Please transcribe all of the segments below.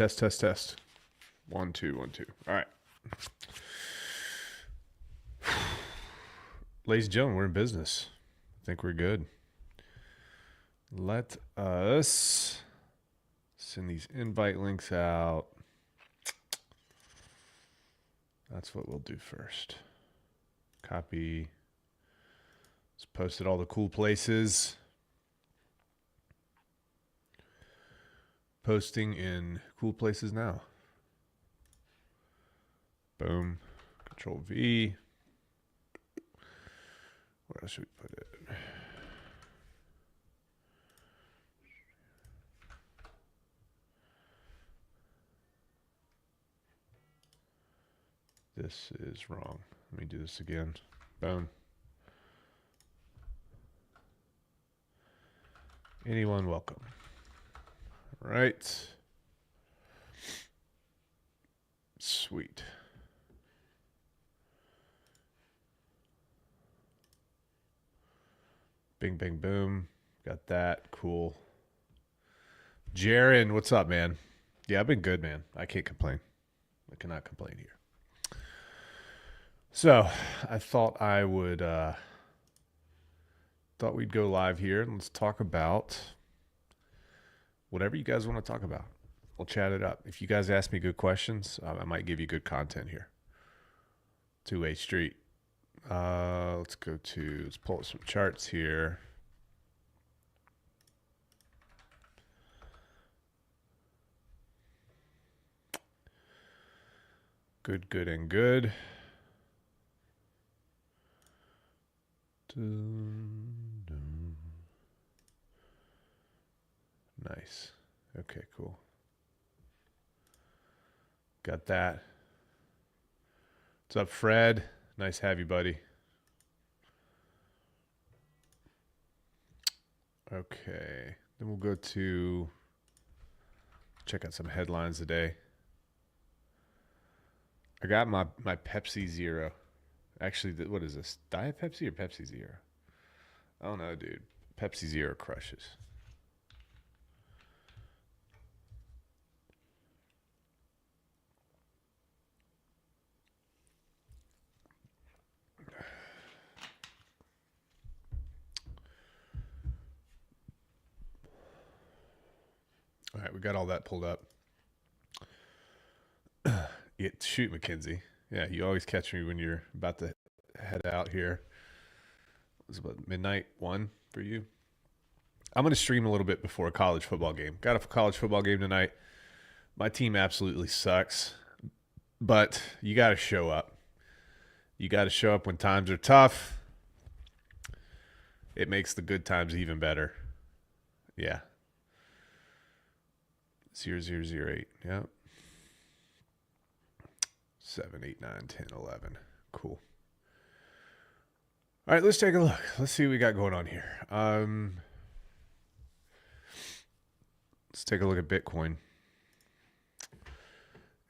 Test, test, test. 1, 2, 1, 2. All right. Ladies and gentlemen, we're in business. I think we're good. Let us send these invite links out. That's what we'll do first. Copy. Let's post at all the cool places. Posting in cool places now. Boom. Control V. Where else should we put it? This is wrong. Let me do this again. Boom. Anyone welcome. All right. Sweet. Bing, bang, boom. Got that. Cool. Jaron, what's up, man? Yeah, I've been good, man. I can't complain. I cannot complain here. So I thought I would, thought we'd go live here and let's talk about whatever you guys want to talk about. We'll chat it up. If you guys ask me good questions, I might give you good content here. Two-way street. Let's pull up some charts here. Good, good, and good. Nice. Okay, cool. Got that. What's up, Fred? Nice to have you, buddy. Okay. Then we'll go to check out some headlines today. I got my Pepsi Zero. Actually, what is this? Diet Pepsi or Pepsi Zero? I don't know, dude. Pepsi Zero crushes. All right, we got all that pulled up. Shoot, Mackenzie. Yeah, you always catch me when you're about to head out here. It was about midnight 1 for you. I'm going to stream a little bit before a college football game. Got a college football game tonight. My team absolutely sucks, but you got to show up. You got to show up when times are tough. It makes the good times even better. Yeah. 0008. Yep. 7, 8, 9, 10, 11. Cool. All right, let's take a look. Let's see what we got going on here. Let's take a look at Bitcoin.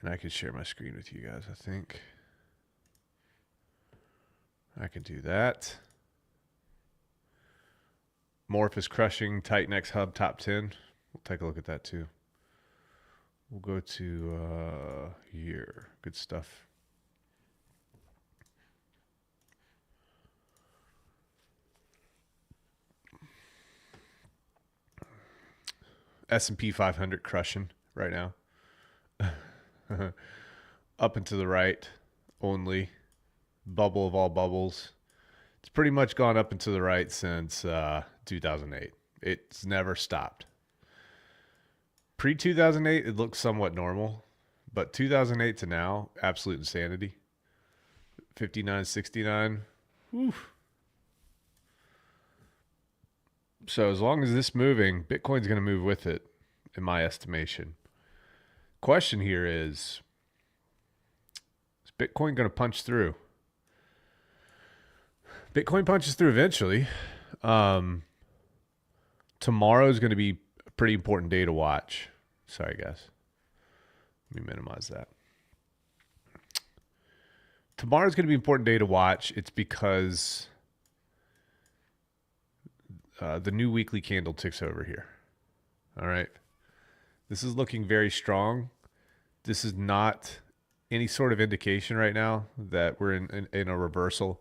And I can share my screen with you guys, I think. I can do that. MORPH is crushing Titan X Hub top 10. We'll take a look at that too. We'll go to here. Good stuff. S&P 500 crushing right now. Up and to the right only. Bubble of all bubbles. It's pretty much gone up and to the right since 2008. It's never stopped. Pre-2008, it looked somewhat normal, but 2008 to now, absolute insanity. 59, 69. Oof. So as long as this moving, Bitcoin's going to move with it, in my estimation. Question here is Bitcoin going to punch through? Bitcoin punches through eventually. Tomorrow is going to be a pretty important day to watch. Sorry, guys. Let me minimize that. Tomorrow is going to be an important day to watch. It's because the new weekly candle ticks over here. All right. This is looking very strong. This is not any sort of indication right now that we're in a reversal.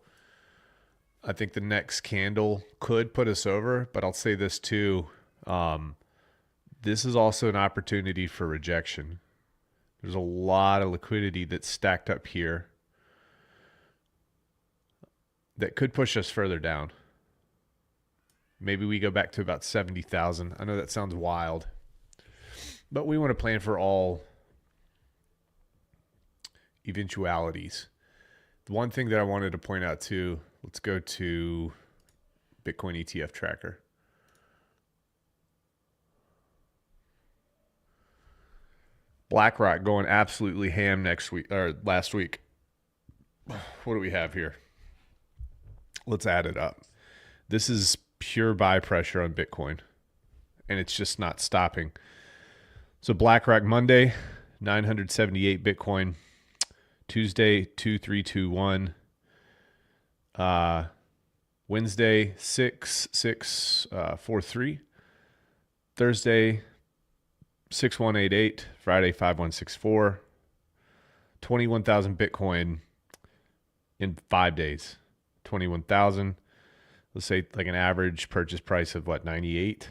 I think the next candle could put us over, but I'll say this too. This is also an opportunity for rejection. There's a lot of liquidity that's stacked up here that could push us further down. Maybe we go back to about 70,000. I know that sounds wild, but we want to plan for all eventualities. The one thing that I wanted to point out too, let's go to Bitcoin ETF tracker. BlackRock going absolutely ham next week or last week. What do we have here? Let's add it up. This is pure buy pressure on Bitcoin, and it's just not stopping. So BlackRock Monday, 978 Bitcoin. Tuesday, 2321. Wednesday, 6643. Thursday, 6188. Friday, 5164. 21,000 Bitcoin in 5 days. 21,000. Let's say like an average purchase price of what, 98?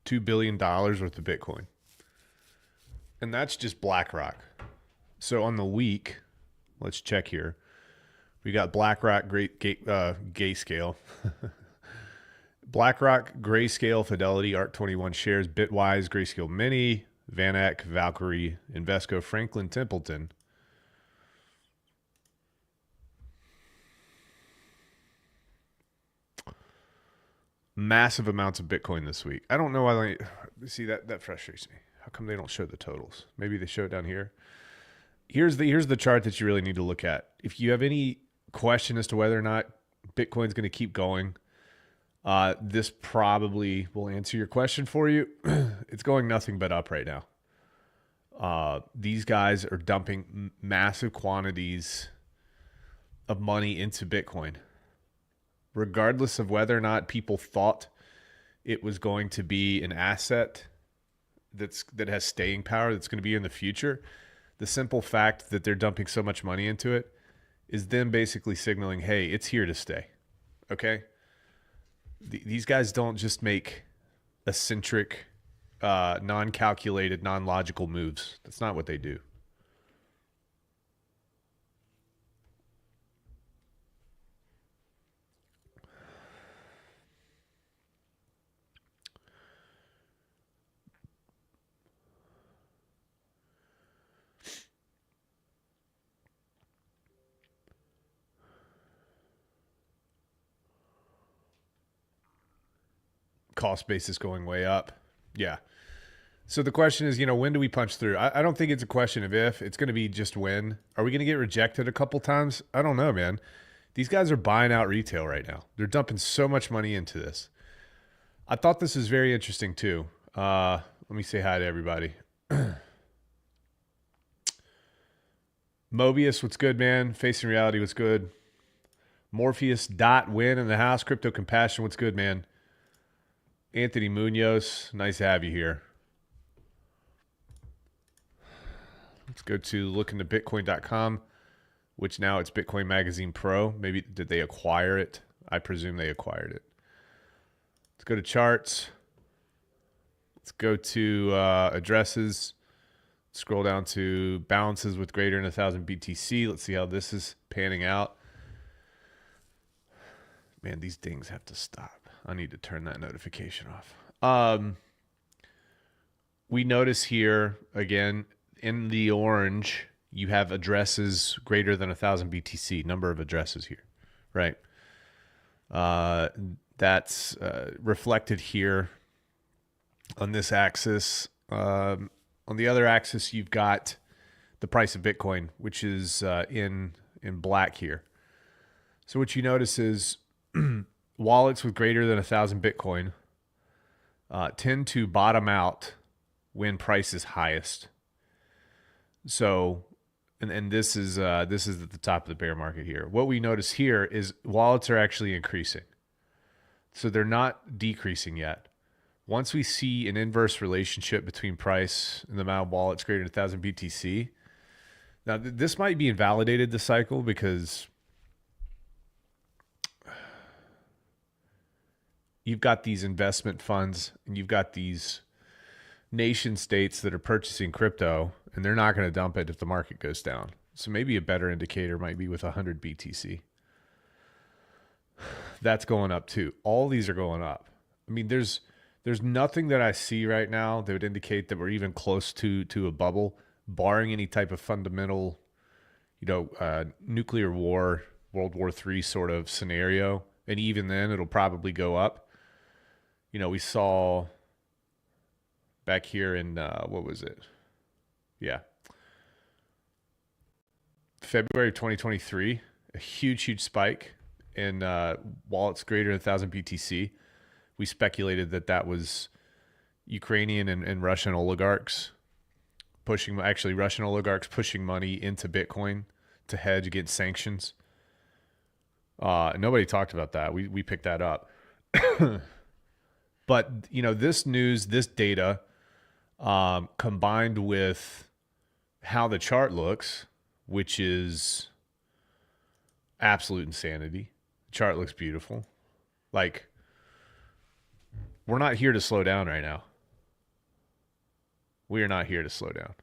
$2 billion worth of Bitcoin. And that's just BlackRock. So on the week, let's check here. We got BlackRock, Grayscale. BlackRock, Grayscale, Fidelity, ARC21 shares, Bitwise, Grayscale Mini, VanEck, Valkyrie, Invesco, Franklin Templeton. Massive amounts of Bitcoin this week. I don't know why see that frustrates me. How come they don't show the totals? Maybe they show it down here. Here's the chart that you really need to look at. If you have any question as to whether or not Bitcoin's going to keep going, this probably will answer your question for you. It's going nothing but up right now. These guys are dumping massive quantities of money into Bitcoin, regardless of whether or not people thought it was going to be an asset that has staying power, that's going to be in the future. The simple fact that they're dumping so much money into it is them basically signaling, hey, it's here to stay. Okay? These guys don't just make eccentric, non-calculated, non-logical moves. That's not what they do. Cost basis going way up. Yeah. So the question is, when do we punch through? I don't think it's a question of if. It's going to be just when. Are we going to get rejected a couple times? I don't know, man. These guys are buying out retail right now. They're dumping so much money into this. I thought this was very interesting too. Let me say hi to everybody. Mobius, what's good, man? Facing Reality, what's good? Morpheus Win in the house. Crypto Compassion, what's good, man? Anthony Munoz, nice to have you here. Let's go to look into Bitcoin.com, which now it's Bitcoin Magazine Pro. Maybe did they acquire it? I presume they acquired it. Let's go to charts. Let's go to addresses. Scroll down to balances with greater than 1,000 BTC. Let's see how this is panning out. Man, these dings have to stop. I need to turn that notification off. We notice here, again, in the orange, you have addresses greater than 1,000 BTC, number of addresses here, right? That's reflected here on this axis. On the other axis, you've got the price of Bitcoin, which is in black here. So what you notice is wallets with greater than 1,000 Bitcoin tend to bottom out when price is highest. So, and this is at the top of the bear market here. What we notice here is wallets are actually increasing. So they're not decreasing yet. once we see an inverse relationship between price and the amount of wallets greater than 1,000 BTC, now this might be invalidated this cycle because you've got these investment funds and you've got these nation states that are purchasing crypto, and they're not going to dump it if the market goes down. So maybe a better indicator might be with 100 BTC. That's going up too. All these are going up. I mean, there's nothing that I see right now that would indicate that we're even close to a bubble, barring any type of fundamental, nuclear war, World War III sort of scenario. And even then, it'll probably go up. We saw back here in, what was it? Yeah. February of 2023, a huge spike in wallets greater than 1,000 BTC. We speculated that was Ukrainian and Russian oligarchs Russian oligarchs pushing money into Bitcoin to hedge against sanctions. Nobody talked about that. We picked that up. But, this news, this data, combined with how the chart looks, which is absolute insanity. The chart looks beautiful. Like, we're not here to slow down right now. We are not here to slow down.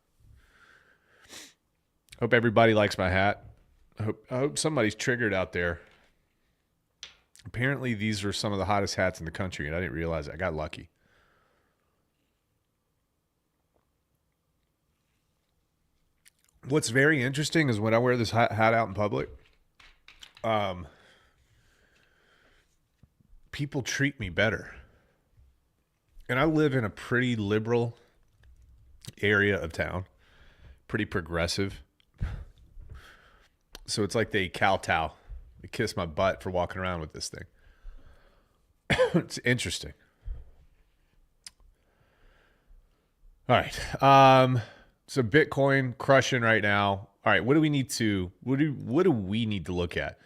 Hope everybody likes my hat. I hope somebody's triggered out there. Apparently, these are some of the hottest hats in the country, and I didn't realize it. I got lucky. What's very interesting is when I wear this hat out in public, people treat me better. And I live in a pretty liberal area of town, pretty progressive. So it's like they kowtow. They kiss my butt for walking around with this thing. It's interesting. All right. So Bitcoin crushing right now. All right. What do we need to look at?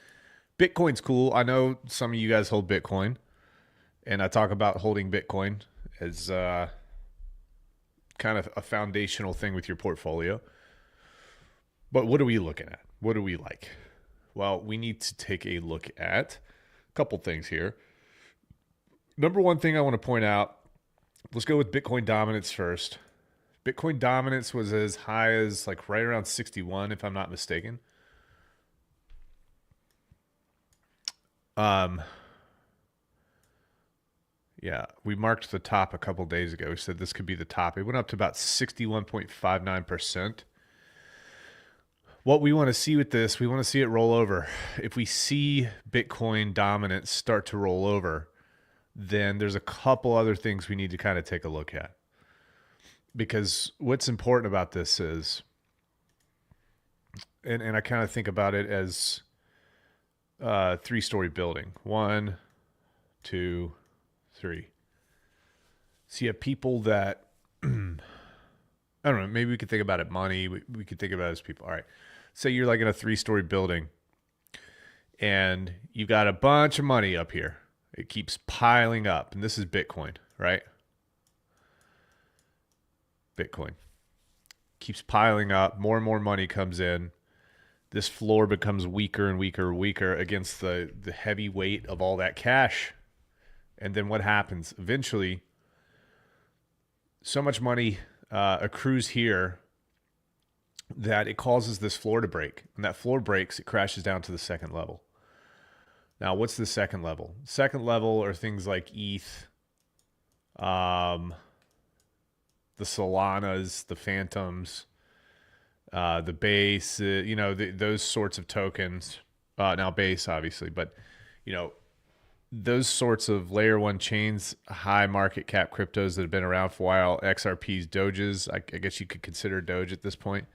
Bitcoin's cool. I know some of you guys hold Bitcoin, and I talk about holding Bitcoin as kind of a foundational thing with your portfolio. But what are we looking at? What do we like? Well, we need to take a look at a couple things here. Number one thing I want to point out, let's go with Bitcoin dominance first. Bitcoin dominance was as high as like right around 61, if I'm not mistaken. Yeah, we marked the top a couple days ago. We said this could be the top. It went up to about 61.59%. What we want to see with this, we want to see it roll over. If we see Bitcoin dominance start to roll over, then there's a couple other things we need to kind of take a look at. Because what's important about this is, and I kind of think about it as a 3-story building. 1, 2, 3. So you have people that, I don't know, maybe we could think about it money. We could think about it as people. All right. Say you're like in a 3-story building and you've got a bunch of money up here. It keeps piling up. And this is Bitcoin, right? Bitcoin keeps piling up. More and more money comes in. This floor becomes weaker and weaker against the heavy weight of all that cash. And then what happens? Eventually, so much money accrues here that it causes this floor to break. And that floor breaks, it crashes down to the second level. Now, what's the second level? Second level are things like ETH, the Solanas, the Phantoms, the Base, those sorts of tokens. Now Base, obviously, but, those sorts of layer one chains, high market cap cryptos that have been around for a while, XRPs, Doges, I guess you could consider Doge at this point,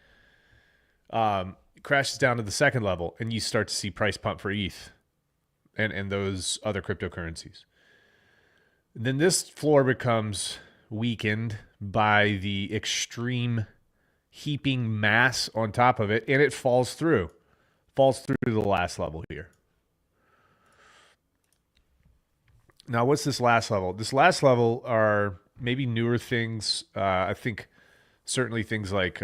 crashes down to the second level and you start to see price pump for ETH and those other cryptocurrencies. Then this floor becomes weakened by the extreme heaping mass on top of it, and it falls through the last level here. Now, what's this last level? This last level are maybe newer things. I think certainly things like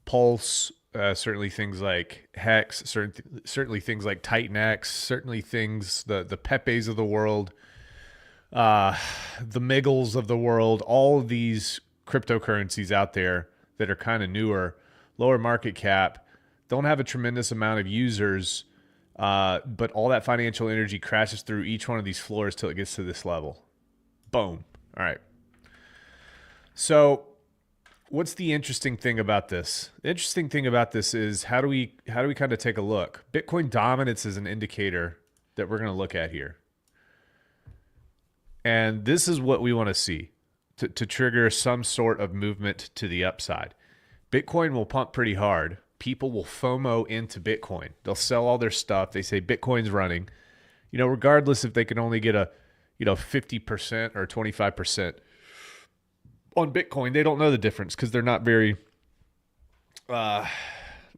Pulse, certainly things like Hex, certainly things like Titan X, certainly things the Pepes of the world, the Miggles of the world, all of these cryptocurrencies out there that are kind of newer, lower market cap, don't have a tremendous amount of users, but all that financial energy crashes through each one of these floors till it gets to this level. Boom. All right. So what's the interesting thing about this? The interesting thing about this is how do we kind of take a look? Bitcoin dominance is an indicator that we're going to look at here. And this is what we want to see to trigger some sort of movement to the upside. Bitcoin will pump pretty hard. People will FOMO into Bitcoin. They'll sell all their stuff. They say Bitcoin's running, regardless if they can only get a, 50% or 25% on Bitcoin. They don't know the difference because they're not very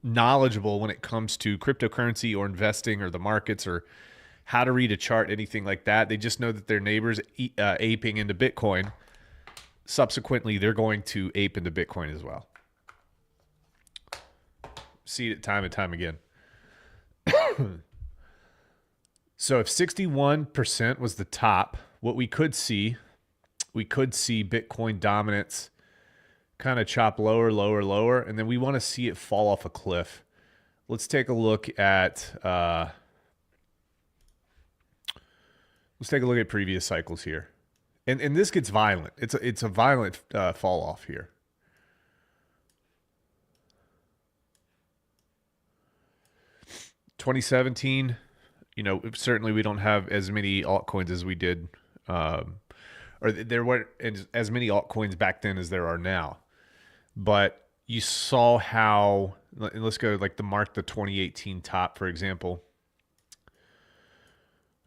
knowledgeable when it comes to cryptocurrency or investing or the markets or how to read a chart, anything like that. They just know that their neighbor's aping into Bitcoin. Subsequently, they're going to ape into Bitcoin as well. See it time and time again. So if 61% was the top, what we could see Bitcoin dominance kind of chop lower, lower, lower, and then we want to see it fall off a cliff. Let's take a look at previous cycles here, and this gets violent. It's a violent fall off here. $2017, certainly we don't have as many altcoins as we did, or there weren't as many altcoins back then as there are now. But you saw how, let's go like the 2018 top, for example.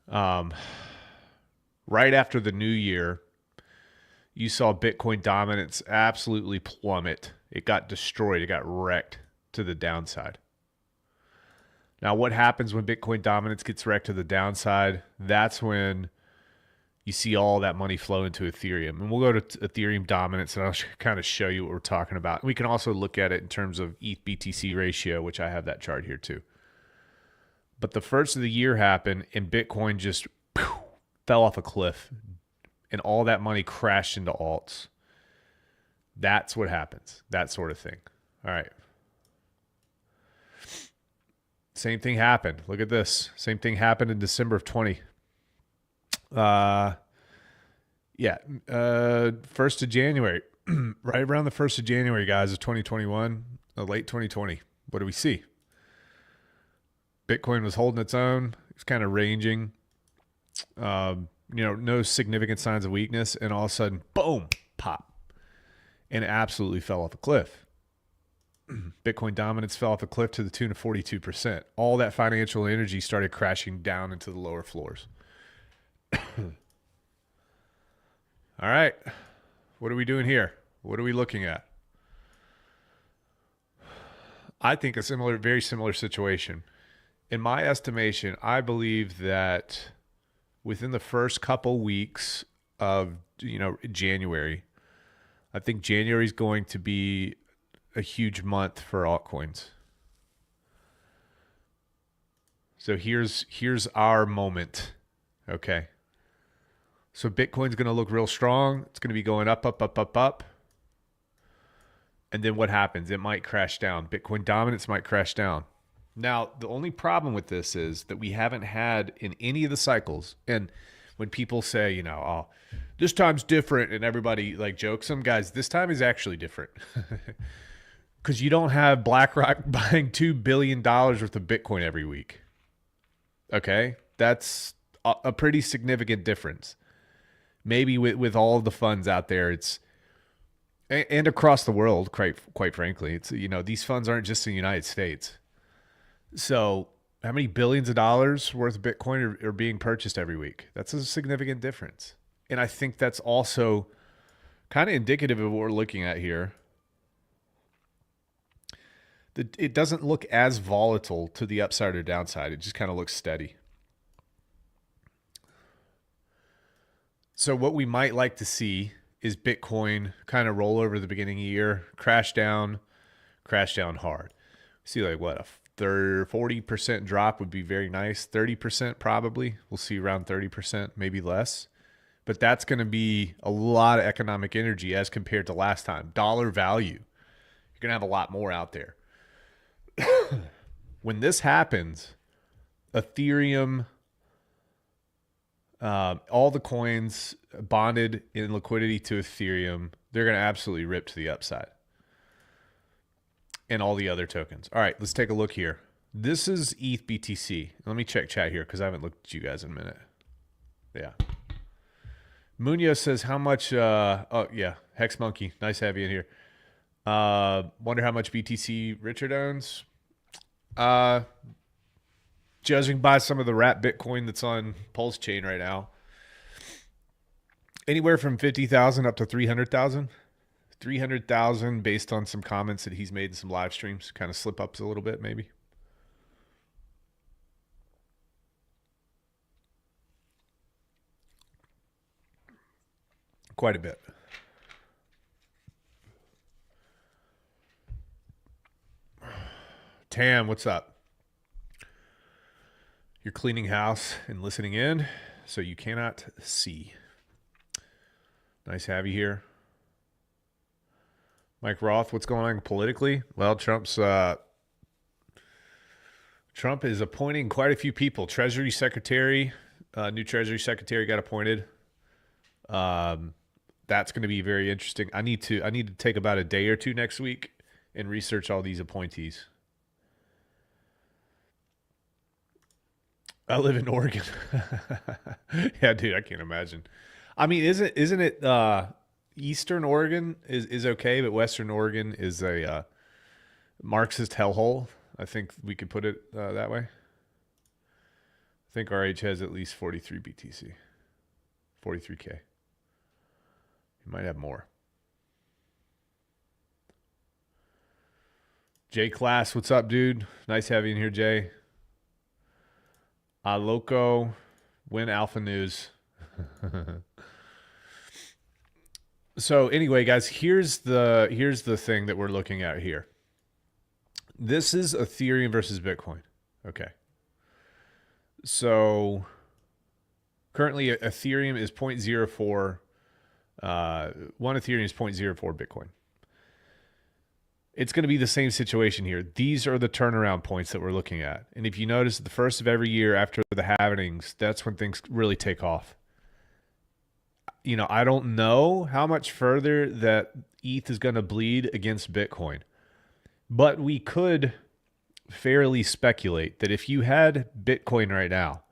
Right after the new year, you saw Bitcoin dominance absolutely plummet. It got destroyed. It got wrecked to the downside. Now, what happens when Bitcoin dominance gets wrecked to the downside? That's when you see all that money flow into Ethereum. And we'll go to Ethereum dominance, and I'll kind of show you what we're talking about. We can also look at it in terms of ETH BTC ratio, which I have that chart here too. But the first of the year happened, and Bitcoin just fell off a cliff, and all that money crashed into alts. That's what happens. That sort of thing. All right. Same thing happened. Look at this. Same thing happened in December of 20. 1st of January. Right around the 1st of January, guys, of 2021, late 2020. What do we see? Bitcoin was holding its own. It's kind of ranging. No significant signs of weakness, and all of a sudden, boom, pop. And it absolutely fell off a cliff. Bitcoin dominance fell off a cliff to the tune of 42%. All that financial energy started crashing down into the lower floors. All right. What are we doing here? What are we looking at? I think a very similar situation. In my estimation, I believe that within the first couple weeks of, January, I think January is going to be a huge month for altcoins. So here's our moment. Okay. So Bitcoin's going to look real strong. It's going to be going up, up, up, up, up. And then what happens? It might crash down. Bitcoin dominance might crash down. Now, the only problem with this is that we haven't had in any of the cycles. And when people say, oh, this time's different, and everybody like jokes them, guys, this time is actually different. Because you don't have BlackRock buying $2 billion worth of Bitcoin every week. Okay? That's a pretty significant difference. Maybe with all of the funds out there, and across the world, quite frankly, it's, these funds aren't just in the United States. So how many billions of dollars worth of Bitcoin are being purchased every week? That's a significant difference. And I think that's also kind of indicative of what we're looking at here. It doesn't look as volatile to the upside or downside. It just kind of looks steady. So what we might like to see is Bitcoin kind of roll over the beginning of the year, crash down hard. See like what, a 40% drop would be very nice. 30% probably. We'll see around 30%, maybe less. But that's going to be a lot of economic energy as compared to last time. Dollar value. You're going to have a lot more out there. When this happens, Ethereum, all the coins bonded in liquidity to Ethereum, they're going to absolutely rip to the upside. And all the other tokens. All right, let's take a look here. This is ETH BTC. Let me check chat here because I haven't looked at you guys in a minute. Yeah. Munoz says how much, oh yeah, Hex Monkey, nice to have you in here. Wonder how much BTC Richard owns. Judging by some of the wrap Bitcoin that's on Pulse Chain right now, anywhere from 50,000 up to 300,000. 300,000 based on some comments that he's made in some live streams, kind of slip ups a little bit maybe. Quite a bit. Tam, what's up? You're cleaning house and listening in, so you cannot see. Nice to have you here. Mike Roth, what's going on politically? Well, Trump is appointing quite a few people. Treasury Secretary, new Treasury Secretary got appointed. That's going to be very interesting. I need to take about a day or two next week and research all these appointees. I live in Oregon. Yeah, dude, I can't imagine. I mean, isn't it Eastern Oregon is okay, but Western Oregon is a Marxist hellhole. I think we could put it that way. I think RH has at least 43 BTC, 43K. You might have more. Jay Class, what's up, dude? Nice to have you in here, Jay. Loco, win Alpha News. So anyway, guys, here's the thing that we're looking at here. This is Ethereum versus Bitcoin. Okay. So currently Ethereum is 0.04. One Ethereum is 0.04 Bitcoin. It's going to be the same situation here. These are the turnaround points that we're looking at. And if you notice, the first of every year after the halvings, that's when things really take off. You know, I don't know how much further that ETH is going to bleed against Bitcoin. But we could fairly speculate that if you had Bitcoin right now,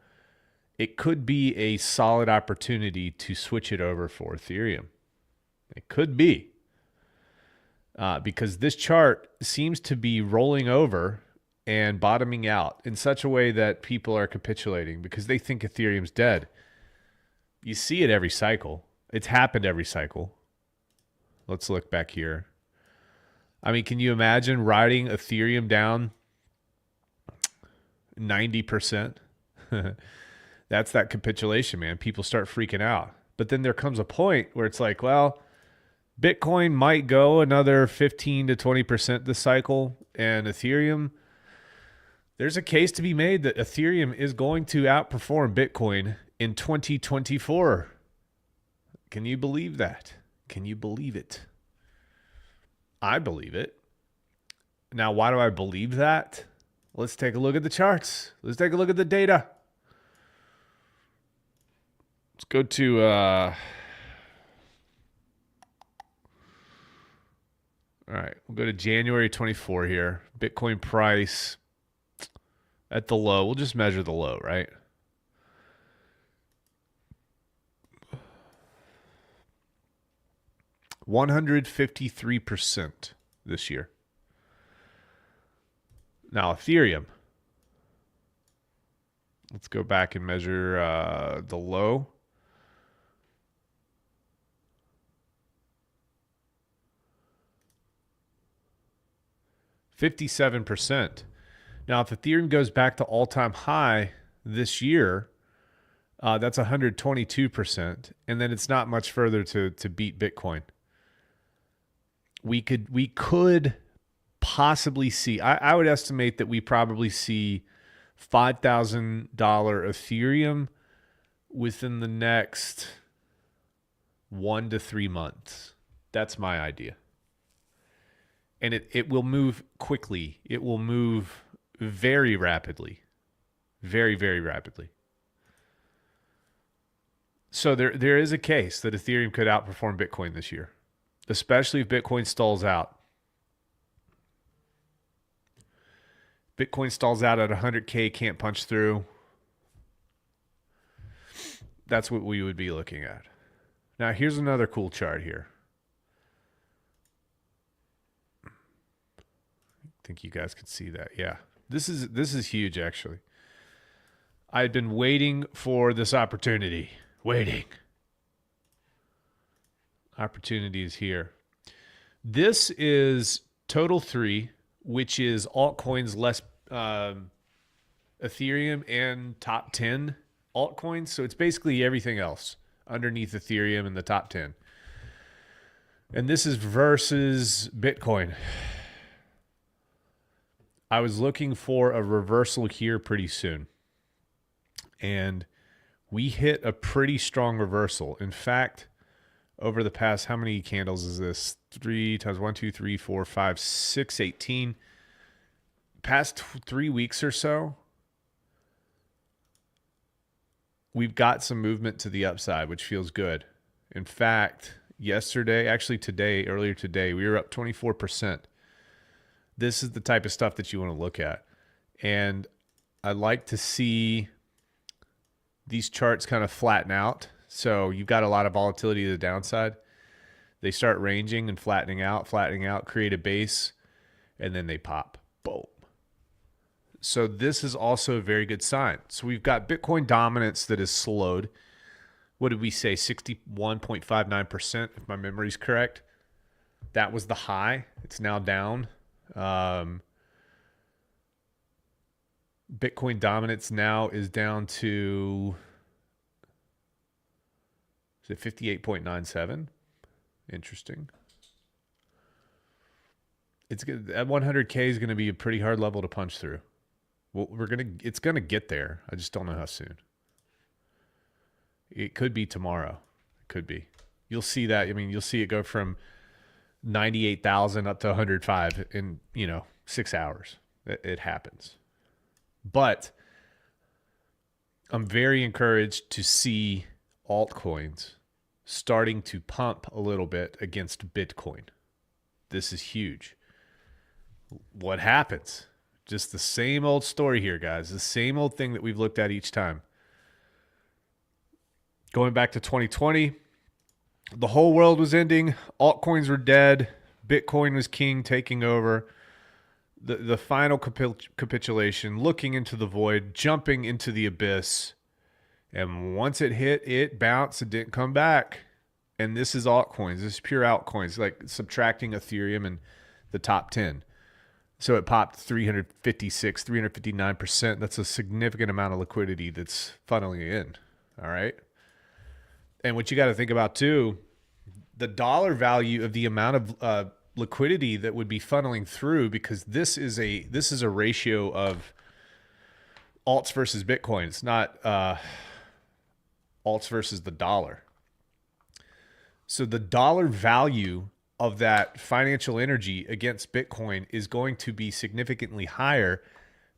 it could be a solid opportunity to switch it over for Ethereum. It could be. Because this chart seems to be rolling over and bottoming out in such a way that people are capitulating because they think Ethereum's dead. You see it every cycle. It's happened every cycle. Let's look back here. I mean, can you imagine riding Ethereum down 90%? That's that capitulation, man. People start freaking out. But then there comes a point where it's like, well, Bitcoin might go another 15 to 20% this cycle, and Ethereum, there's a case to be made that Ethereum is going to outperform Bitcoin in 2024. Can you believe that? Can you believe it? I believe it. Now, why do I believe that? Let's take a look at the charts. Let's take a look at the data. Let's go to all right, we'll go to January 24 here. Bitcoin price at the low. We'll just measure the low, right? $153 this year. Now, Ethereum. Let's go back and measure the low. %. Now, if Ethereum goes back to all-time high this year, That's 122%. And then it's not much further to beat Bitcoin. We could possibly see, I would estimate that we probably see $5,000 Ethereum within the next 1 to 3 months. That's my idea. And it will move quickly. It will move very rapidly. Very, very rapidly. So there is a case that Ethereum could outperform Bitcoin this year, especially if Bitcoin stalls out. Bitcoin stalls out at 100K, can't punch through. That's what we would be looking at. Now, here's another cool chart here. I think you guys could see that. Yeah. This is huge, actually. I had been waiting for this opportunity. Waiting. Opportunity is here. This is total 3, which is altcoins less Ethereum and top 10 altcoins. So it's basically everything else underneath Ethereum in the top 10. And this is versus Bitcoin. I was looking for a reversal here pretty soon. And we hit a pretty strong reversal. In fact, over the past, how many candles is this? 3 times 1, 2, 3, 4, 5, 6, 18. Past 3 weeks or so, we've got some movement to the upside, which feels good. In fact, earlier today, we were up 24%. This is the type of stuff that you want to look at. And I like to see these charts kind of flatten out. So you've got a lot of volatility to the downside. They start ranging and flattening out, create a base, and then they pop. Boom. So this is also a very good sign. So we've got Bitcoin dominance that is slowed. What did we say? 61.59%, if my memory's correct. That was the high. It's now down. Bitcoin dominance now is down to, is it 58.97? Interesting. It's good. At 100K is going to be a pretty hard level to punch through. Well, it's going to get there. I just don't know how soon. It could be tomorrow. It could be. You'll see that. I mean, you'll see it go from 98,000 up to 105 in, 6 hours. It happens. But I'm very encouraged to see altcoins starting to pump a little bit against Bitcoin. This is huge. What happens? Just the same old story here, guys. The same old thing that we've looked at each time. Going back to 2020, the whole world was ending. Altcoins were dead. Bitcoin was king, taking over. The final capitulation, looking into the void, jumping into the abyss. And once it hit, it bounced. It didn't come back. And this is altcoins. This is pure altcoins, like subtracting Ethereum and the top 10. So it popped 356, 359%. That's a significant amount of liquidity that's funneling in. All right. And what you got to think about too, the dollar value of the amount of liquidity that would be funneling through, because this is a ratio of alts versus Bitcoin. It's not alts versus the dollar. So the dollar value of that financial energy against Bitcoin is going to be significantly higher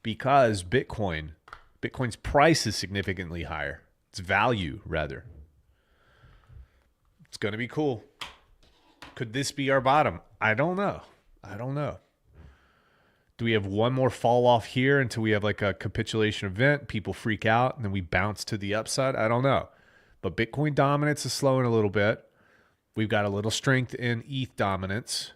because Bitcoin's price is significantly higher. Its value, rather. It's going to be cool. Could this be our bottom? I don't know. Do we have one more fall off here until we have like a capitulation event? People freak out and then we bounce to the upside? I don't know. But Bitcoin dominance is slowing a little bit. We've got a little strength in ETH dominance.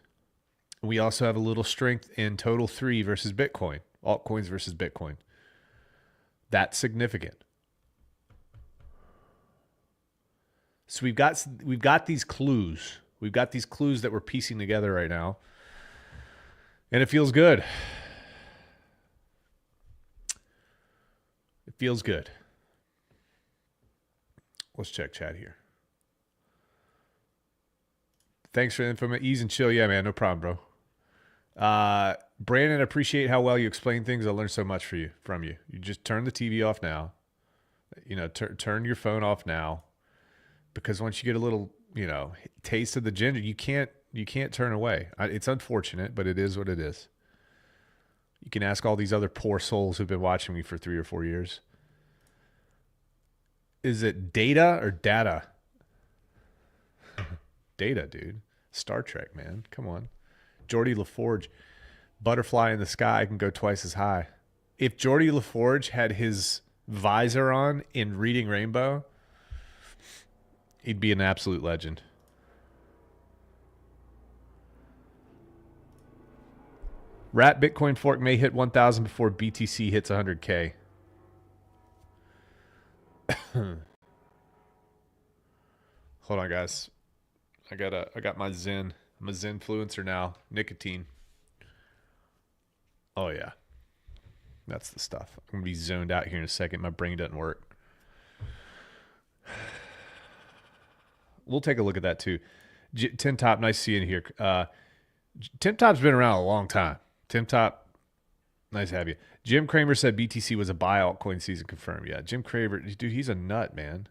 We also have a little strength in total 3 versus Bitcoin, altcoins versus Bitcoin. That's significant. So we've got these clues. We've got these clues that we're piecing together right now. And it feels good. It feels good. Let's check chat here. Thanks for the info. Ease and chill. Yeah, man. No problem, bro. Brandon, appreciate how well you explain things. I learned so much from you. You just turn the TV off now. Turn your phone off now, because once you get a little, taste of the ginger, you can't turn away. It's unfortunate, but it is what it is. You can ask all these other poor souls who've been watching me for 3 or 4 years. Is it data or data? Data, dude. Star Trek, man. Come on. Geordie LaForge. Butterfly in the sky can go twice as high. If Geordie LaForge had his visor on in Reading Rainbow, he'd be an absolute legend. Rat Bitcoin fork may hit 1,000 before BTC hits 100K. Hold on, guys. I got my Zen. I'm a Zenfluencer now. Nicotine. Oh yeah. That's the stuff. I'm going to be zoned out here in a second. My brain doesn't work. We'll take a look at that too. Tim Top, nice seeing you here. Tim Top's been around a long time. Tim Top, nice to have you. Jim Cramer said BTC was a buy altcoin season confirmed. Yeah, Jim Cramer, dude, he's a nut, man.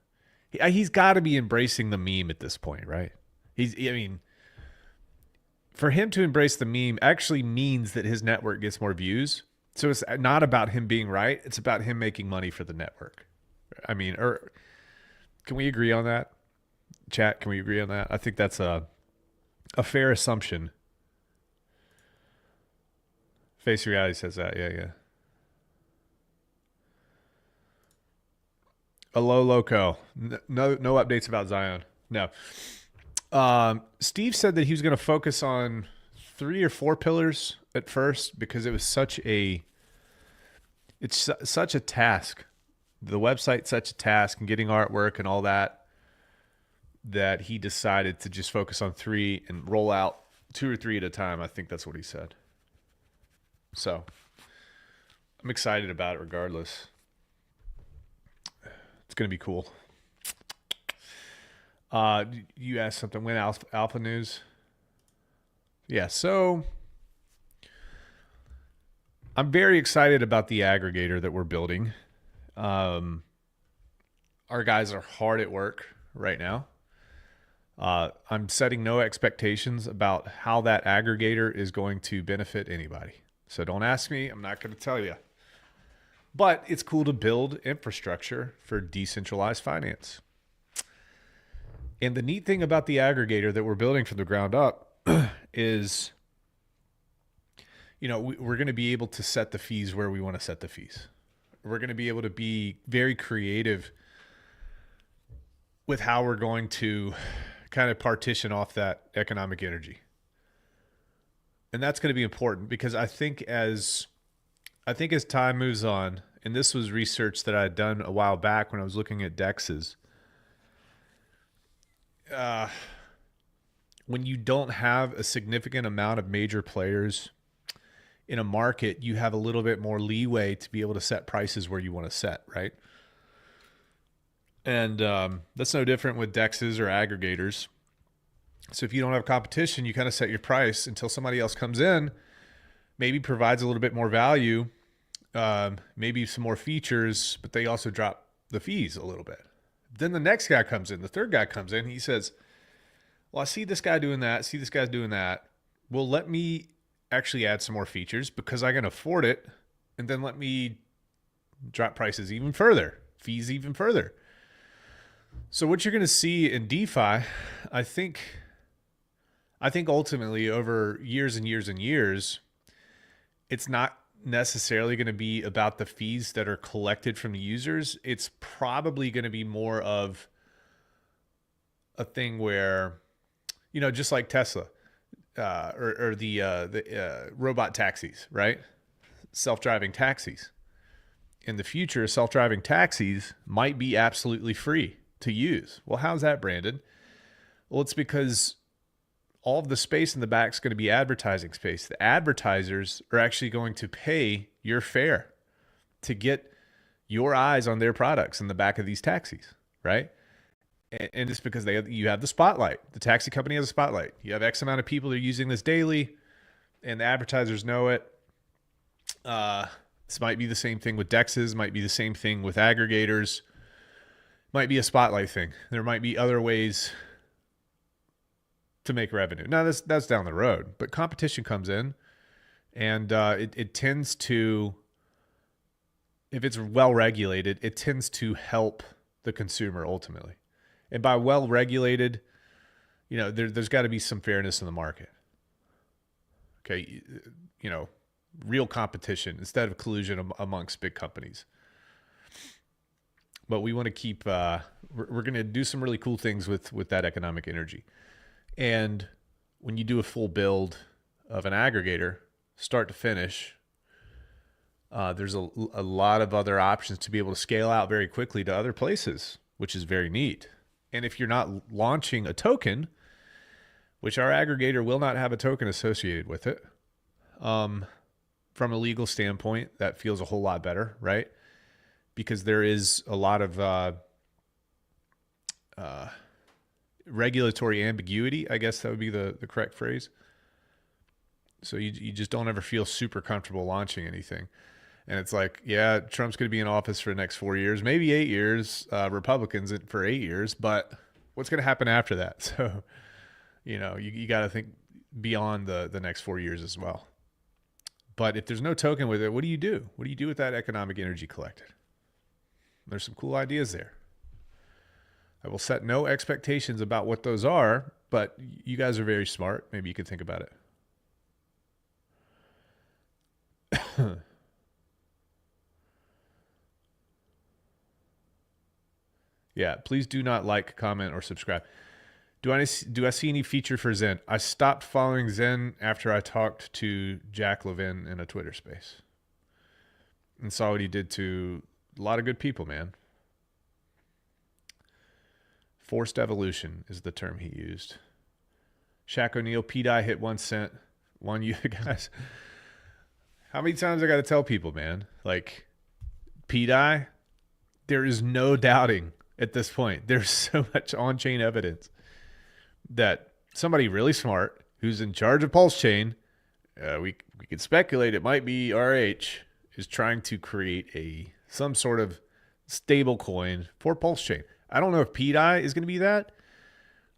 He's got to be embracing the meme at this point, right? For him to embrace the meme actually means that his network gets more views. So it's not about him being right. It's about him making money for the network. Can we agree on that? Chat, can we agree on that? I think that's a fair assumption. Face Reality says that. Yeah. Hello, Loco. No updates about Zion. No. Steve said that he was going to focus on 3 or 4 pillars at first because it was such a task. The website's such a task, and getting artwork and all that he decided to just focus on 3 and roll out 2 or 3 at a time. I think that's what he said. So I'm excited about it regardless. It's going to be cool. You asked something. When Alpha News? Yeah, so I'm very excited about the aggregator that we're building. Our guys are hard at work right now. I'm setting no expectations about how that aggregator is going to benefit anybody. So don't ask me. I'm not going to tell you. But it's cool to build infrastructure for decentralized finance. And the neat thing about the aggregator that we're building from the ground up is, we're going to be able to set the fees where we want to set the fees. We're going to be able to be very creative with how we're going to kind of partition off that economic energy. And that's going to be important because I think as time moves on, and this was research that I had done a while back when I was looking at DEXs, when you don't have a significant amount of major players in a market, you have a little bit more leeway to be able to set prices where you want to set, right? And that's no different with DEXs or aggregators. So if you don't have competition, you kind of set your price until somebody else comes in, maybe provides a little bit more value, maybe some more features, but they also drop the fees a little bit. Then the next guy comes in, the third guy comes in, he says, well, I see this guy doing that, see this guy's doing that. Well, let me actually add some more features because I can afford it, and then let me drop prices even further, fees even further. So what you're going to see in DeFi, I think ultimately over years and years and years, it's not necessarily going to be about the fees that are collected from the users. It's probably going to be more of a thing where, just like Tesla or the robot taxis, right? Self-driving taxis. In the future, self-driving taxis might be absolutely free to use. Well, how's that, Brandon? Well, it's because all of the space in the back is going to be advertising space. The advertisers are actually going to pay your fare to get your eyes on their products in the back of these taxis, right? And it's because you have the spotlight. The taxi company has a spotlight. You have X amount of people that are using this daily, and the advertisers know it. This might be the same thing with DEXs, might be the same thing with aggregators, might be a spotlight thing. There might be other ways to make revenue. Now, that's down the road, but competition comes in, and it tends to, if it's well regulated, it tends to help the consumer ultimately. And by well regulated, there's got to be some fairness in the market. Okay, real competition instead of collusion amongst big companies. But we want to keep, we're going to do some really cool things with that economic energy. And when you do a full build of an aggregator, start to finish, there's a lot of other options to be able to scale out very quickly to other places, which is very neat. And if you're not launching a token, which our aggregator will not have a token associated with it, from a legal standpoint, that feels a whole lot better, right? Because there is a lot of regulatory ambiguity, I guess that would be the correct phrase. So you just don't ever feel super comfortable launching anything. And it's like, yeah, Trump's going to be in office for the next 4 years, maybe 8 years, Republicans for 8 years, but what's going to happen after that? So, you got to think beyond the next 4 years as well. But if there's no token with it, what do you do? What do you do with that economic energy collected? There's some cool ideas there. I will set no expectations about what those are, but you guys are very smart. Maybe you could think about it. Yeah, please do not like, comment, or subscribe. Do I see any feature for Zen? I stopped following Zen after I talked to Jack Levin in a Twitter space and saw what he did to a lot of good people, man. Forced evolution is the term he used. Shaq O'Neal, P-Dye hit 1 cent. You guys. How many times I got to tell people, man? Like, P-Dye, there is no doubting at this point. There's so much on-chain evidence that somebody really smart who's in charge of Pulse Chain, we could speculate it might be RH, is trying to create some sort of stable coin for Pulse Chain. I don't know if P-Dye is going to be that.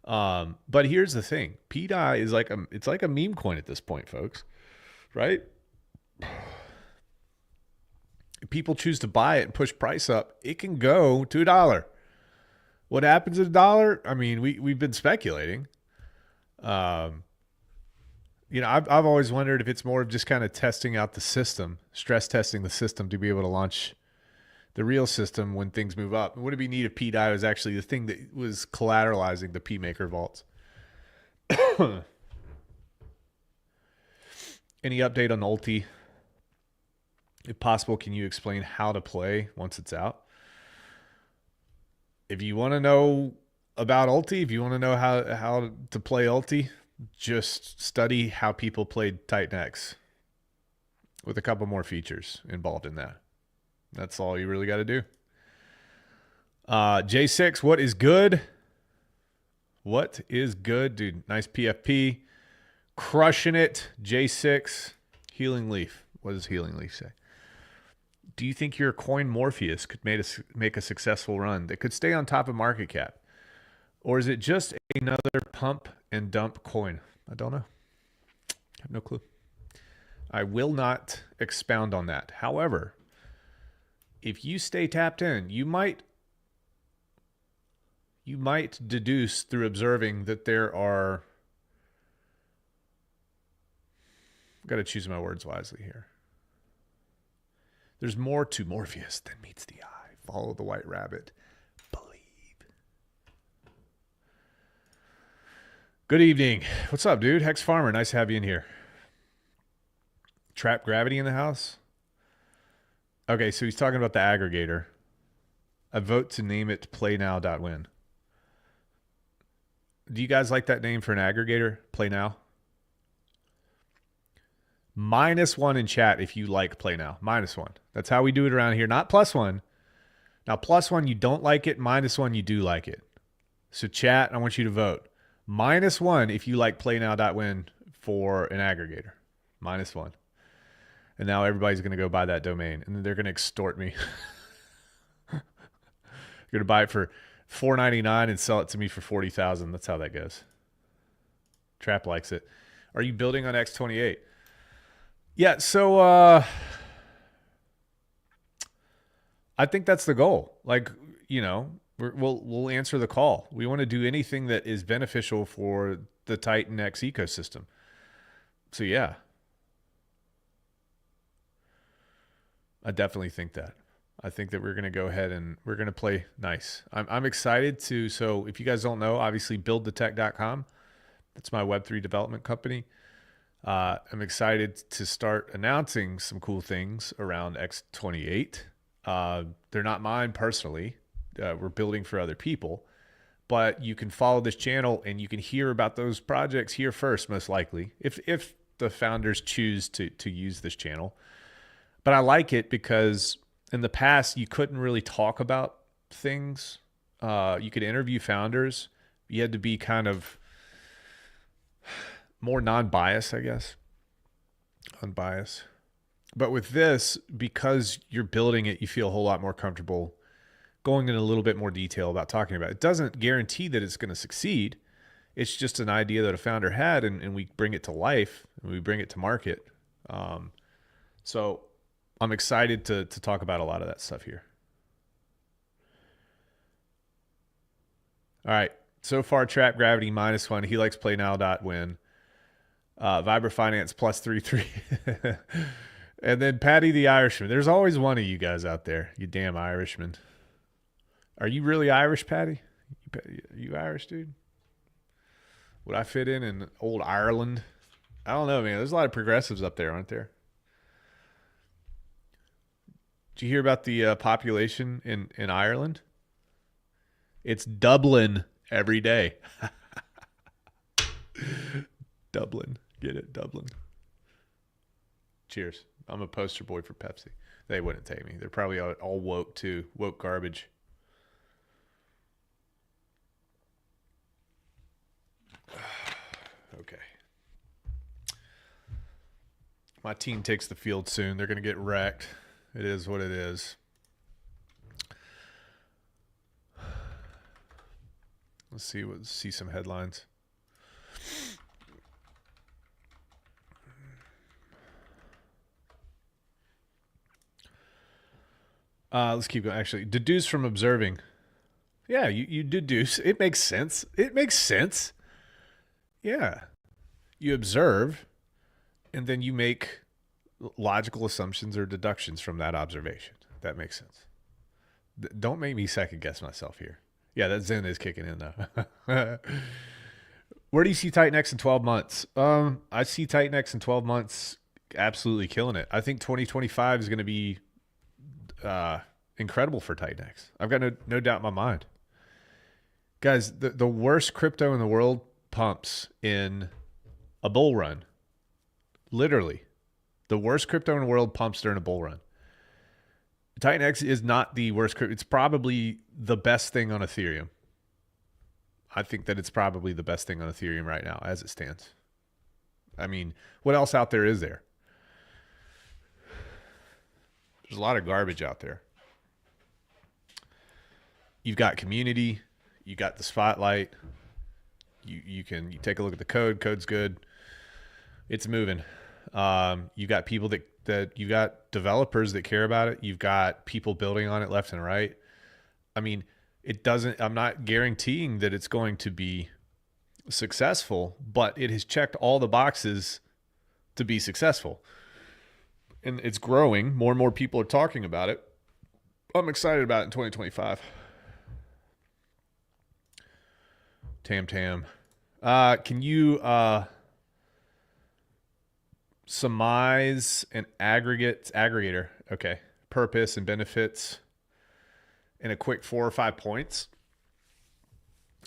But here's the thing. P-Dye is it's like a meme coin at this point, folks. Right? If people choose to buy it and push price up, it can go to $1. What happens at $1? I mean, we've been speculating. I've always wondered if it's more of just kind of testing out the system, stress testing the system to be able to launch the real system when things move up. Would it be neat if P-Dye was actually the thing that was collateralizing the P-Maker vaults? Any update on Ulti? If possible, can you explain how to play once it's out? If you want to know about Ulti, if you want to know how to play Ulti, just study how people played Titan X with a couple more features involved in that. That's all you really got to do. J6, what is good? What is good, dude? Nice PFP. Crushing it. J6. Healing Leaf. What does Healing Leaf say? Do you think your coin Morpheus could make a successful run that could stay on top of market cap? Or is it just another pump and dump coin? I don't know. I have no clue. I will not expound on that. However, if you stay tapped in, you might deduce through observing that there are, I've got to choose my words wisely here. There's more to Morpheus than meets the eye. Follow the white rabbit. Believe. Good evening. What's up, dude? Hex Farmer. Nice to have you in here. Trap Gravity in the house? Okay, so he's talking about the aggregator. I vote to name it playnow.win. Do you guys like that name for an aggregator? Play Now? -1 in chat if you like Play Now. -1. That's how we do it around here. Not +1. Now, +1, you don't like it. -1, you do like it. So chat, I want you to vote. -1 if you like playnow.win for an aggregator. -1. And now everybody's going to go buy that domain, and they're going to extort me. They're going to buy it for $4.99 and sell it to me for $40,000. That's how that goes. Trap likes it. Are you building on X28? Yeah, so I think that's the goal. Like, you know, we'll answer the call. We want to do anything that is beneficial for the Titan X ecosystem. So yeah, I definitely think that. I think that we're going to go ahead and we're going to play nice. I'm excited to. So if you guys don't know, obviously buildthetech.com. That's my Web3 development company. I'm excited to start announcing some cool things around X28. They're not mine personally. We're building for other people, but you can follow this channel and you can hear about those projects here first, most likely, if the founders choose to use this channel. But I like it because in the past, you couldn't really talk about things. You could interview founders. You had to be kind of more non-biased, I guess. Unbiased. But with this, because you're building it, you feel a whole lot more comfortable going in a little bit more detail about talking about it. It doesn't guarantee that it's going to succeed. It's just an idea that a founder had, and we bring it to life, and we bring it to market. So I'm excited to talk about a lot of that stuff here. All right. So far, Trap Gravity -1. He likes playnow.win. Vibra Finance +33. And then Patty the Irishman. There's always one of you guys out there, you damn Irishman. Are you really Irish, Patty? Are you Irish, dude? Would I fit in old Ireland? I don't know, man. There's a lot of progressives up there, aren't there? Did you hear about the population in Ireland? It's Dublin every day. Dublin. Get it? Dublin. Cheers. I'm a poster boy for Pepsi. They wouldn't take me. They're probably all woke too. Woke garbage. Okay. My team takes the field soon. They're going to get wrecked. It is what it is. Let's see some headlines. Let's keep going. Actually, deduce from observing. Yeah, you deduce. It makes sense. It makes sense. Yeah. You observe, and then you make logical assumptions or deductions from that observation. That makes sense. Don't make me second guess myself here. Yeah, that Zen is kicking in though. Where do you see Titan X in 12 months? I see Titan X in 12 months absolutely killing it. I think 2025 is going to be incredible for Titan X. I've got no doubt in my mind. Guys, the worst crypto in the world pumps in a bull run. Literally. The worst crypto in the world pumps during a bull run. Titan X is not the worst crypto. It's probably the best thing on Ethereum. I think that it's probably the best thing on Ethereum right now as it stands. I mean, what else out there is there? There's a lot of garbage out there. You've got community. You got the spotlight. You take a look at the code. Code's good. It's moving. You got people that you got developers that care about it. You've got people building on it left and right. I mean, I'm not guaranteeing that it's going to be successful, but it has checked all the boxes to be successful. And it's growing. More and more people are talking about it. I'm excited about it in 2025. Tam. Can you surmise an aggregator? Okay. Purpose and benefits in a quick 4 or 5 points.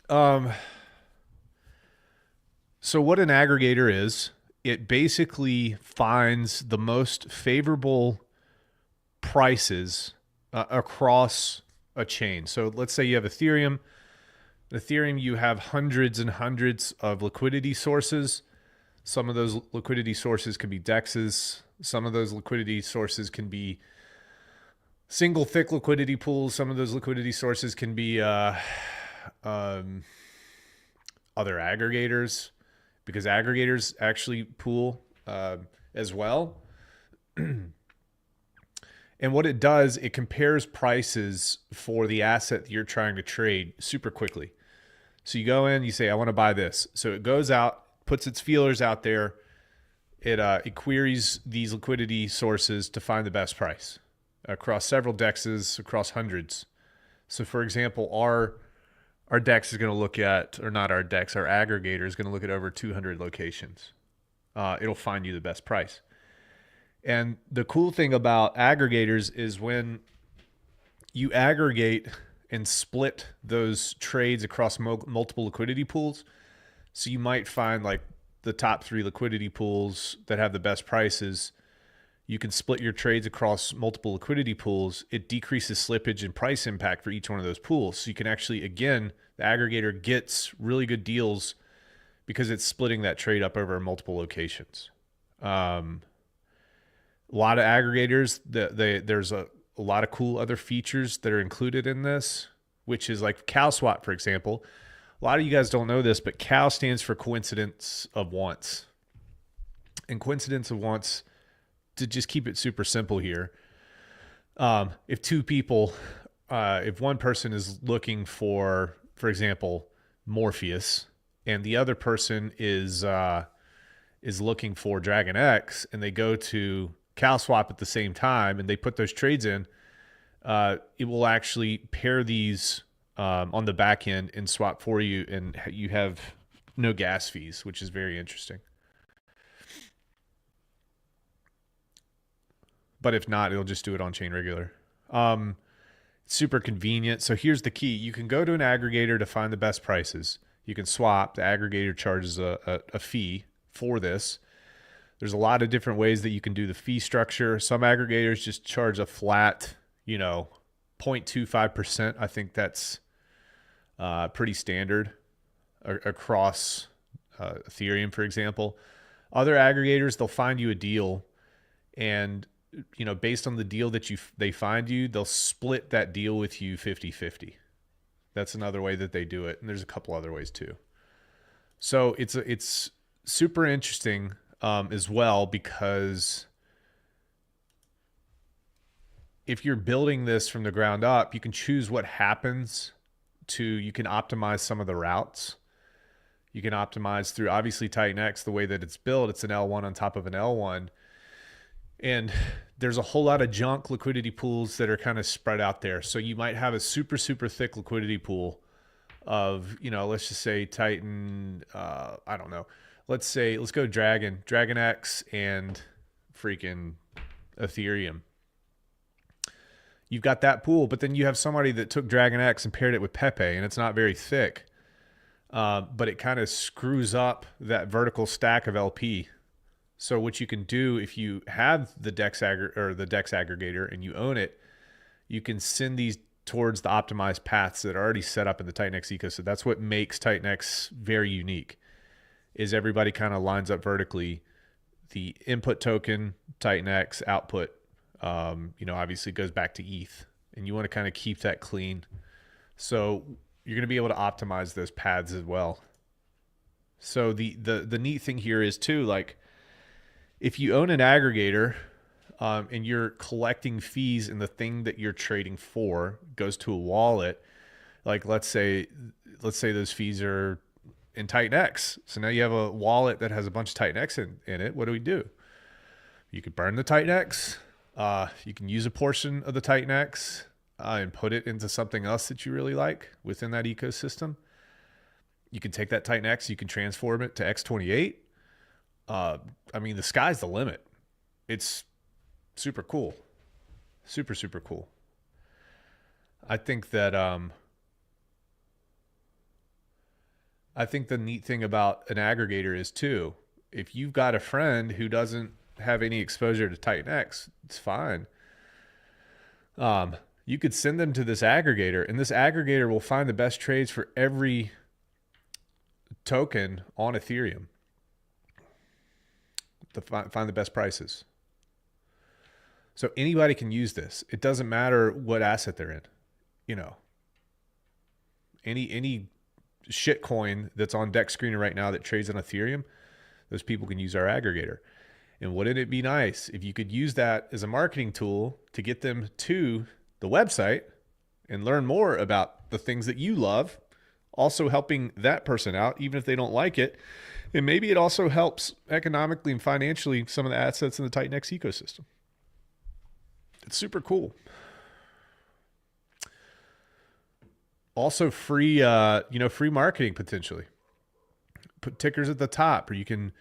So what an aggregator is, it basically finds the most favorable prices across a chain. So let's say you have Ethereum. Ethereum, you have hundreds and hundreds of liquidity sources. Some of those liquidity sources can be DEXs. Some of those liquidity sources can be single thick liquidity pools. Some of those liquidity sources can be other aggregators, because aggregators actually pool as well. And what it does, it compares prices for the asset that you're trying to trade super quickly. So you go in, you say, I want to buy this. So it goes out, puts its feelers out there. It queries these liquidity sources to find the best price across several DEXs, across hundreds. So for example, our DEX is going to look at, or not our DEX, our aggregator is going to look at over 200 locations. It'll find you the best price. And the cool thing about aggregators is when you aggregate and split those trades across multiple liquidity pools. So you might find like the top 3 liquidity pools that have the best prices. You can split your trades across multiple liquidity pools. It decreases slippage and price impact for each one of those pools. So you can actually, again, the aggregator gets really good deals because it's splitting that trade up over multiple locations. A lot of aggregators, there's a lot of cool other features that are included in this, which is like CalSwap, for example. A lot of you guys don't know this, but Cal stands for coincidence of wants. And coincidence of wants, to just keep it super simple here, if two people, if one person is looking for example, Morpheus, and the other person is looking for Dragon X, and they go to CalSwap at the same time and they put those trades in, it will actually pair these on the back end and swap for you, and you have no gas fees, which is very interesting. But if not, it'll just do it on chain regular. Super convenient. So here's the key. You can go to an aggregator to find the best prices. You can swap. The aggregator charges a fee for this. There's a lot of different ways that you can do the fee structure. Some aggregators just charge a flat, 0.25%. I think that's pretty standard across Ethereum, for example. Other aggregators, they'll find you a deal, and based on the deal that they find you, they'll split that deal with you 50-50. That's another way that they do it, and there's a couple other ways too. So it's super interesting as well, because if you're building this from the ground up, you can choose what happens you can optimize some of the routes. You can optimize through, obviously, Titan X, the way that it's built. It's an L1 on top of an L1. And there's a whole lot of junk liquidity pools that are kind of spread out there. So you might have a super, super thick liquidity pool of, let's just say Titan, I don't know. Let's go Dragon X and freaking Ethereum. You've got that pool, but then you have somebody that took Dragon X and paired it with Pepe, and it's not very thick. But it kind of screws up that vertical stack of LP. So what you can do, if you have the DEX aggregator and you own it, you can send these towards the optimized paths that are already set up in the Titan X ecosystem. That's what makes Titan X very unique, is everybody kind of lines up vertically. The input token, Titan X, output, obviously goes back to ETH, and you want to kind of keep that clean. So you're going to be able to optimize those paths as well. So the neat thing here is too, like, if you own an aggregator and you're collecting fees and the thing that you're trading for goes to a wallet, like let's say those fees are in Titan X. So now you have a wallet that has a bunch of Titan X in it. What do? You could burn the Titan X. You can use a portion of the Titan X and put it into something else that you really like within that ecosystem. You can take that Titan X, you can transform it to X28. The sky's the limit. It's super cool. Super, super cool. I think that the neat thing about an aggregator is too, if you've got a friend who doesn't have any exposure to Titan X, it's fine. You could send them to this aggregator, and this aggregator will find the best trades for every token on Ethereum to find the best prices. So anybody can use this. It doesn't matter what asset they're in. You know, any shit coin that's on Dex Screener right now that trades on Ethereum, those people can use our aggregator. And wouldn't it be nice if you could use that as a marketing tool to get them to the website and learn more about the things that you love, also helping that person out, even if they don't like it. And maybe it also helps economically and financially some of the assets in the Titan X ecosystem. It's super cool. Also free, free marketing potentially. Put tickers at the top, or you can,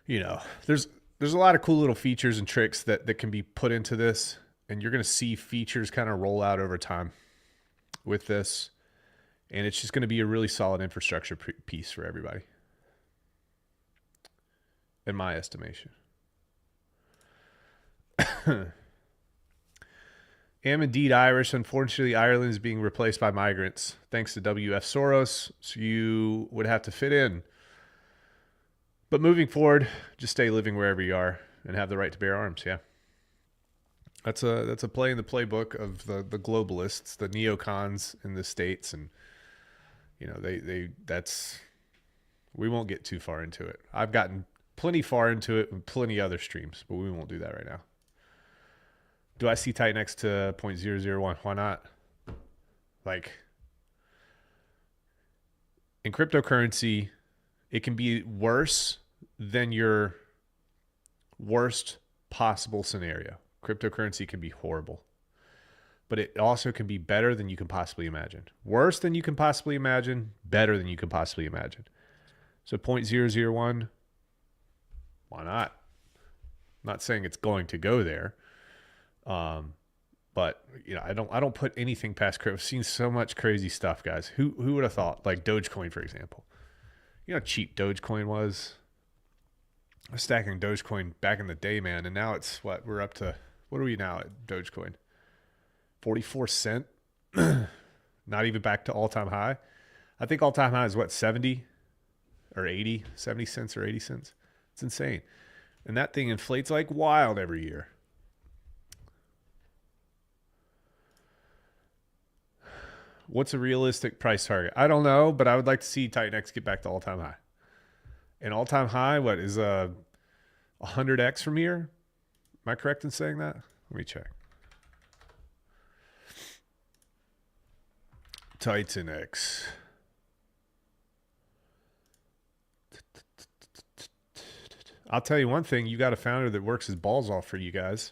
there's a lot of cool little features and tricks that can be put into this, and you're going to see features kind of roll out over time with this, and it's just going to be a really solid infrastructure piece for everybody, in my estimation. Am indeed Irish. Unfortunately, Ireland is being replaced by migrants thanks to W.F. Soros, so you would have to fit in. But moving forward, just stay living wherever you are and have the right to bear arms. Yeah, that's a play in the playbook of the globalists, the neocons in the States, and we won't get too far into it. I've gotten plenty far into it with plenty other streams, but we won't do that right now. Do I see Titan X to 0.001? Why not? Like, in cryptocurrency, it can be worse than your worst possible scenario. Cryptocurrency can be horrible, but it also can be better than you can possibly imagine. Worse than you can possibly imagine, better than you can possibly imagine. So 0.001, why not? I'm not saying it's going to go there. But I don't put anything past crypto. I've seen so much crazy stuff, guys. Who would have thought, like Dogecoin, for example, how cheap Dogecoin was. I was stacking Dogecoin back in the day, man. And now it's what are we now at Dogecoin? 44 cent, not even back to all time high. I think all time high is what, 70 or 80, 70 cents or 80 cents. It's insane. And that thing inflates like wild every year. What's a realistic price target? I don't know, but I would like to see Titan X get back to all-time high. And all-time high, what is 100x from here? Am I correct in saying that? Let me check. Titan X. I'll tell you one thing. You got a founder that works his balls off for you guys.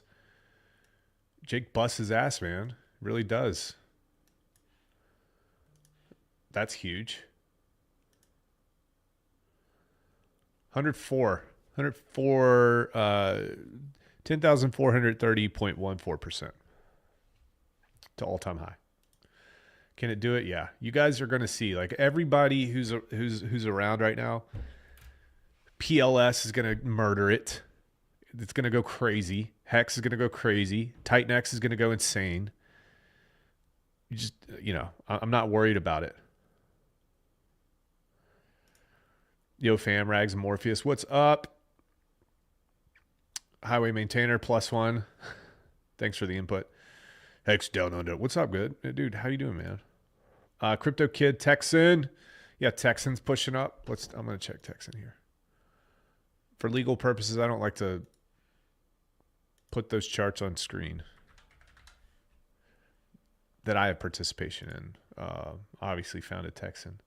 Jake busts his ass, man. Really does. That's huge. 10,430.14% to all-time high. Can it do it? Yeah. You guys are going to see, like, everybody who's around right now, PLS is going to murder it. It's going to go crazy. Hex is going to go crazy. Titan X is going to go insane. You just, I'm not worried about it. Yo, fam, Rags and Morpheus, what's up? Highway Maintainer +1. Thanks for the input. Hex down under. What's up, good? Hey, dude, how you doing, man? Crypto Kid, Texan. Yeah, Texan's pushing up. I'm going to check Texan here. For legal purposes, I don't like to put those charts on screen that I have participation in. Obviously founded Texan.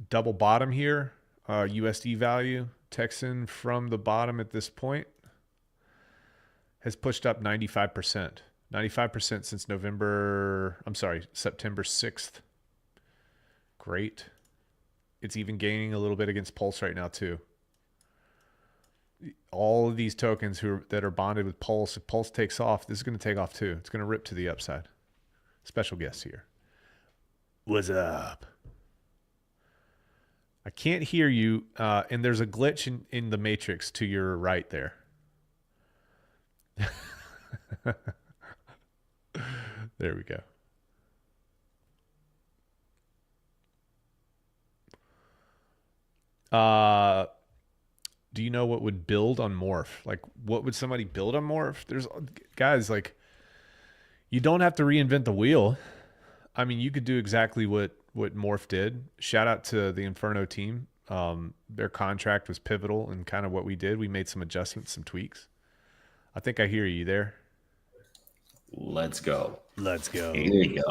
Double bottom here, USD value. Texan from the bottom at this point has pushed up 95%. 95% since September 6th. Great. It's even gaining a little bit against Pulse right now too. All of these tokens that are bonded with Pulse, if Pulse takes off, this is going to take off too. It's going to rip to the upside. Special guest here. What's up? I can't hear you, and there's a glitch in the matrix to your right there. There we go. Do you know what would build on MORPH? Like, what would somebody build on MORPH? There's guys like, you don't have to reinvent the wheel. I mean, you could do exactly what MORPH did. Shout out to the Inferno team. Their contract was pivotal in kind of what we did. We made some adjustments, some tweaks. I think I hear you there. Let's go. Let's go. Here we go.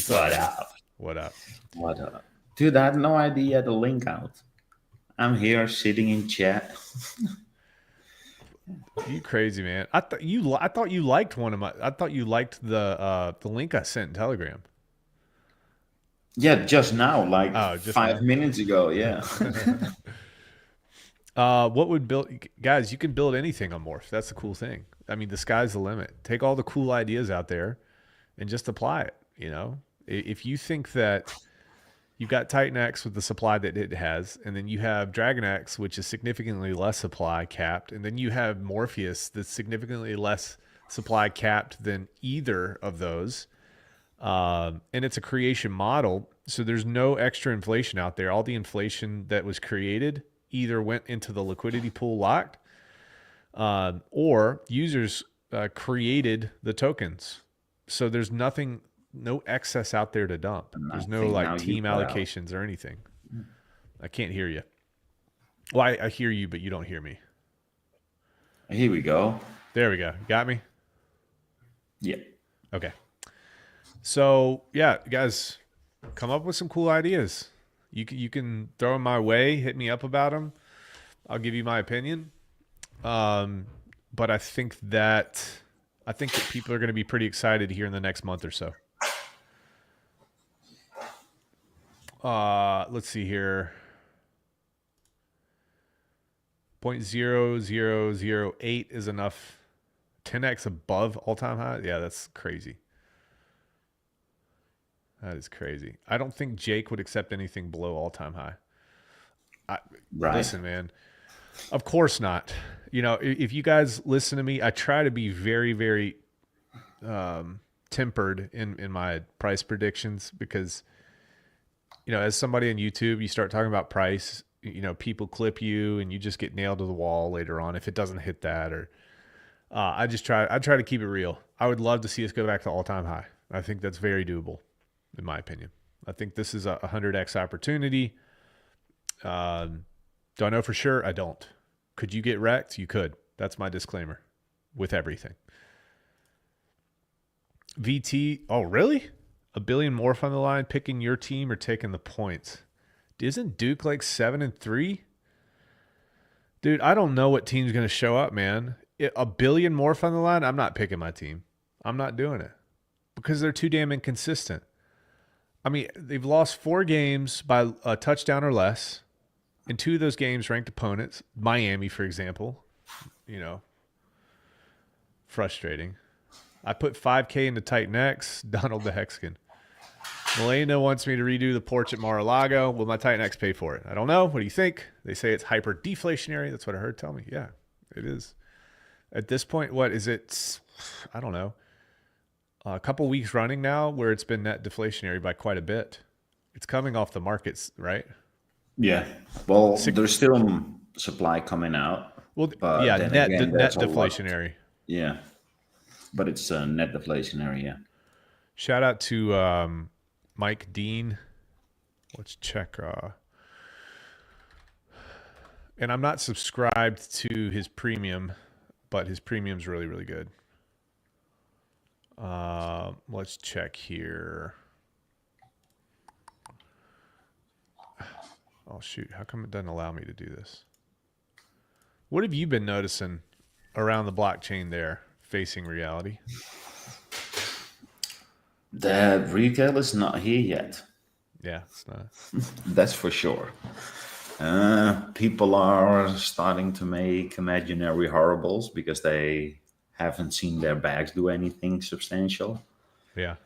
What up? What up? What up? Dude, I had no idea the link out. I'm here sitting in chat. You crazy, man. I thought you liked one of my. I thought you liked the link I sent in Telegram. Yeah, just now, like just 5 minutes ago. Yeah. What would build, guys? You can build anything on MORPH. That's the cool thing. I mean, the sky's the limit. Take all the cool ideas out there, and just apply it. You know, if you think that you've got Titan X with the supply that it has, and then you have Dragon X, which is significantly less supply capped, and then you have Morpheus that's significantly less supply capped than either of those. And it's a creation model, so there's no extra inflation out there. All the inflation that was created either went into the liquidity pool locked, or users created the tokens. So there's nothing, no excess out there to dump. There's no like team allocations or anything. I can't hear you. Well, I hear you, but you don't hear me. Here we go. There we go. Got me? Yeah. Okay. So yeah, guys, come up with some cool ideas. You can throw them my way, hit me up about them. I'll give you my opinion. But I think that people are going to be pretty excited here in the next month or so. Let's see here. 0.0008 is enough. 10x above all-time high. Yeah, that's crazy. That is crazy. I don't think Jake would accept anything below all-time high. Right. Listen, man. Of course not. You know, if you guys listen to me, I try to be very, very tempered in my price predictions because, you know, as somebody on YouTube, you start talking about price, you know, people clip you and you just get nailed to the wall later on if it doesn't hit that. Or I try to keep it real. I would love to see us go back to all-time high. I think that's very doable, in my opinion. I think this is a 100x opportunity. Do I know for sure? I don't. Could you get wrecked? You could. That's my disclaimer with everything. VT. Oh, really? $1 billion MORPH on the line, picking your team or taking the points. Isn't Duke like 7-3? Dude, I don't know what team's going to show up, man. $1 billion MORPH on the line, I'm not picking my team. I'm not doing it because they're too damn inconsistent. I mean, they've lost 4 games by a touchdown or less. In 2 of those games, ranked opponents, Miami, for example, you know, frustrating. I put $5K into Titan X, Donald the Hexagon. Melena wants me to redo the porch at Mar-a-Lago. Will my Titan X pay for it? I don't know. What do you think? They say it's hyper deflationary. That's what I heard. Tell me. Yeah, it is. At this point, what is it? I don't know. A couple weeks running now where it's been net deflationary by quite a bit. It's coming off the markets, right? Yeah. Well, there's still supply coming out. Well, yeah, net deflationary. Yeah. But it's net deflationary, yeah. Shout out to Mike Dean. Let's check. And I'm not subscribed to his premium, but his premium's really, really good. Let's check here. Oh, shoot. How come it doesn't allow me to do this? What have you been noticing around the blockchain there facing reality? The retail is not here yet. Yeah, it's not. That's for sure. People are starting to make imaginary horribles because they haven't seen their bags do anything substantial. Yeah.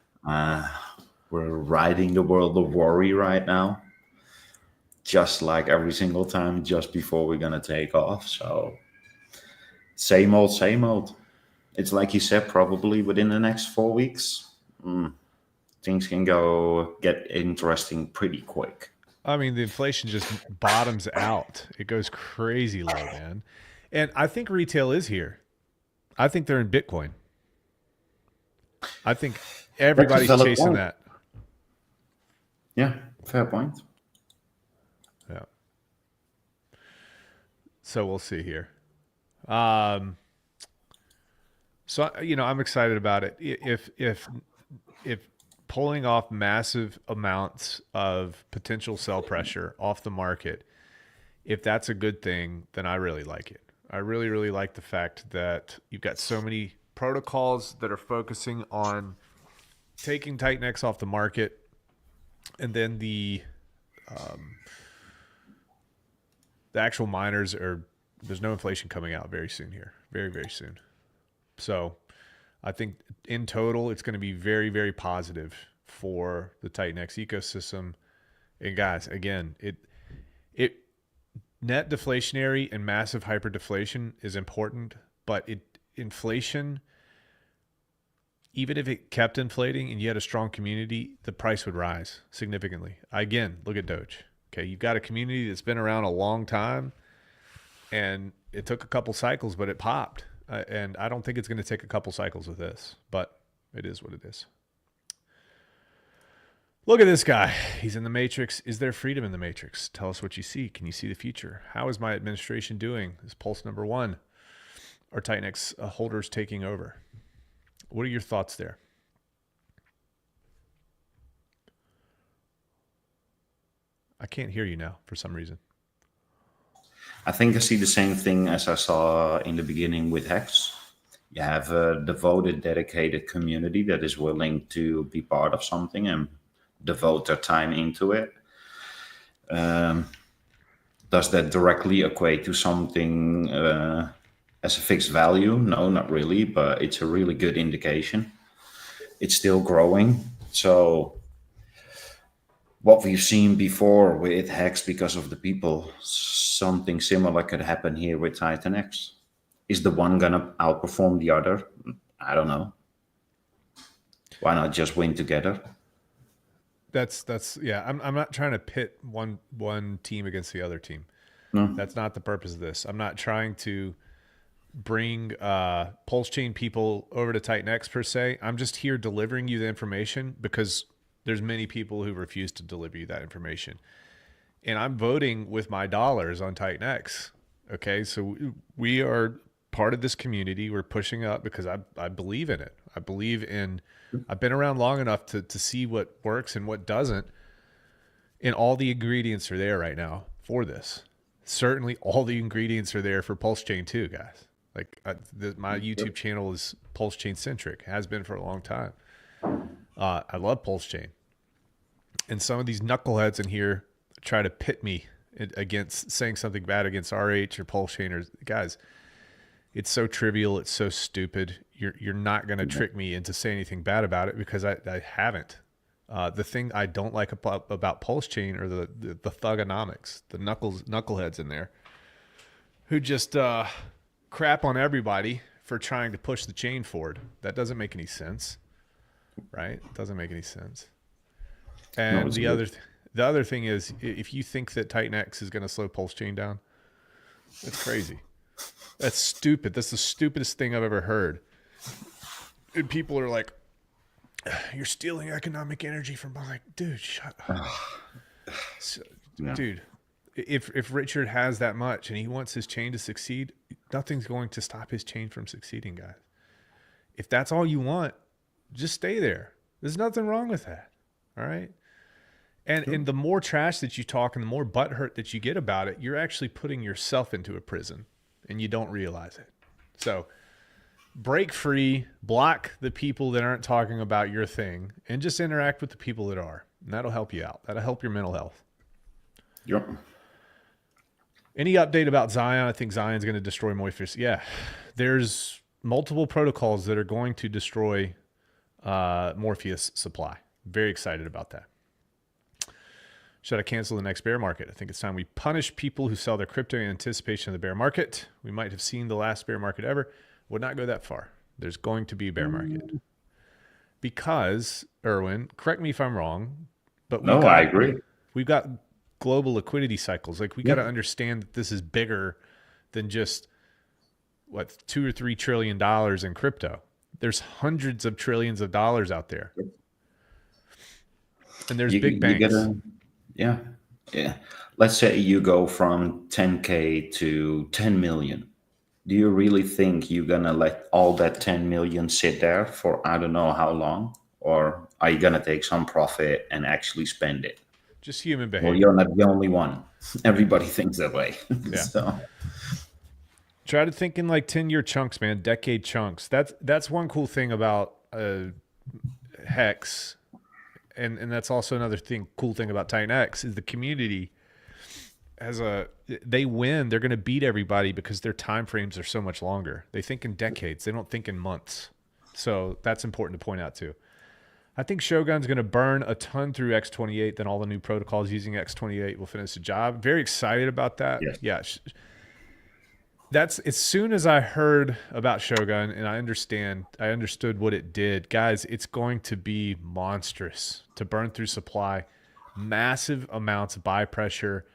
We're riding the world of worry right now. Just like every single time, just before we're going to take off. So same old, same old. It's like you said, probably within the next 4 weeks, things can get interesting pretty quick. I mean, the inflation just bottoms out. It goes crazy low, man. And I think retail is here. I think they're in Bitcoin. I think everybody's chasing point. that. Yeah, fair point. Yeah. So we'll see here. So I'm excited about it. If pulling off massive amounts of potential sell pressure off the market, if that's a good thing, then I really like it. I really, really like the fact that you've got so many protocols that are focusing on taking Titan-X off the market, and then the actual miners there's no inflation coming out very soon here, very, very soon. So I think in total, it's going to be very, very positive for the Titan-X ecosystem. And guys, again, it net deflationary and massive hyperdeflation is important, but inflation, even if it kept inflating and you had a strong community, the price would rise significantly. Again, look at Doge. Okay, you've got a community that's been around a long time, and it took a couple cycles, but it popped. And I don't think it's going to take a couple cycles with this, but it is what it is. Look at this guy. He's in the Matrix. Is there freedom in the Matrix? Tell us what you see. Can you see the future? How is my administration doing? Is pulse number one? Are Titan-X holders taking over? What are your thoughts there? I can't hear you now for some reason. I think I see the same thing as I saw in the beginning with Hex. You have a devoted, dedicated community that is willing to be part of something and devote their time into it. Does that directly equate to something as a fixed value? No, not really, but it's a really good indication. It's still growing. So what we've seen before with Hex because of the people, something similar could happen here with Titan-X. Is the one going to outperform the other? I don't know. Why not just win together? That's yeah. I'm not trying to pit one team against the other team. No. That's not the purpose of this. I'm not trying to bring Pulse Chain people over to Titan-X per se. I'm just here delivering you the information because there's many people who refuse to deliver you that information. And I'm voting with my dollars on Titan-X. Okay, so we are part of this community. We're pushing up because I believe in it. I've been around long enough to see what works and what doesn't. And all the ingredients are there right now for this. Certainly all the ingredients are there for Pulse Chain too, guys. Like my YouTube channel is Pulse Chain centric, has been for a long time. I love Pulse Chain. And some of these knuckleheads in here try to pit me against saying something bad against RH or Pulse Chain. Or guys, it's so trivial. It's so stupid. You're not going to trick me into saying anything bad about it because I haven't. The thing I don't like about Pulse Chain are the thugonomics, the knuckleheads in there who just crap on everybody for trying to push the chain forward. That doesn't make any sense, right? It doesn't make any sense. And no, the other thing is, if you think that Titan-X is going to slow Pulse Chain down, that's crazy. That's stupid. That's the stupidest thing I've ever heard. And people are like, "You're stealing economic energy from." I'm like, dude, shut up. Dude, if Richard has that much and he wants his chain to succeed, nothing's going to stop his chain from succeeding, guys. If that's all you want, just stay there. There's nothing wrong with that. All right. And the more trash that you talk and the more butthurt that you get about it, you're actually putting yourself into a prison and you don't realize it. So break free, block the people that aren't talking about your thing, and just interact with the people that are. And that'll help you out. That'll help your mental health. Yep. Any update about Zion? I think Zion's going to destroy MORPH. Yeah. There's multiple protocols that are going to destroy Morpheus supply. Very excited about that. Should I cancel the next bear market? I think it's time we punish people who sell their crypto in anticipation of the bear market. We might have seen the last bear market ever. Would not go that far. There's going to be a bear market. because, Erwin, correct me if I'm wrong, but No, I agree. we've got global liquidity cycles. Like we got Yeah. to understand that this is bigger than just what $2 or $3 trillion in crypto. There's hundreds of trillions of dollars out there, and there's big You banks. gotta, yeah, yeah. Let's say you go from 10K to 10 million. Do you really think you're gonna let all that 10 million sit there for I don't know how long? Or are you gonna take some profit and actually spend it? Just human Well, you're behavior. not the only one. Everybody thinks that way. Yeah. So, Try to think in like 10-year chunks, man, decade chunks. That's one cool thing about Hex, and that's also another cool thing about Titan X is the community they win. They're going to beat everybody because their time frames are so much longer. They think in decades. They don't think in months. So that's important to point out too. I think Shogun's going to burn a ton through X28. Then all the new protocols using X28 will finish the job. Very excited about that. yes. Yeah. That's as soon as I heard about Shogun and I understood what it did, guys, it's going to be monstrous to burn through supply, massive amounts of buy pressure.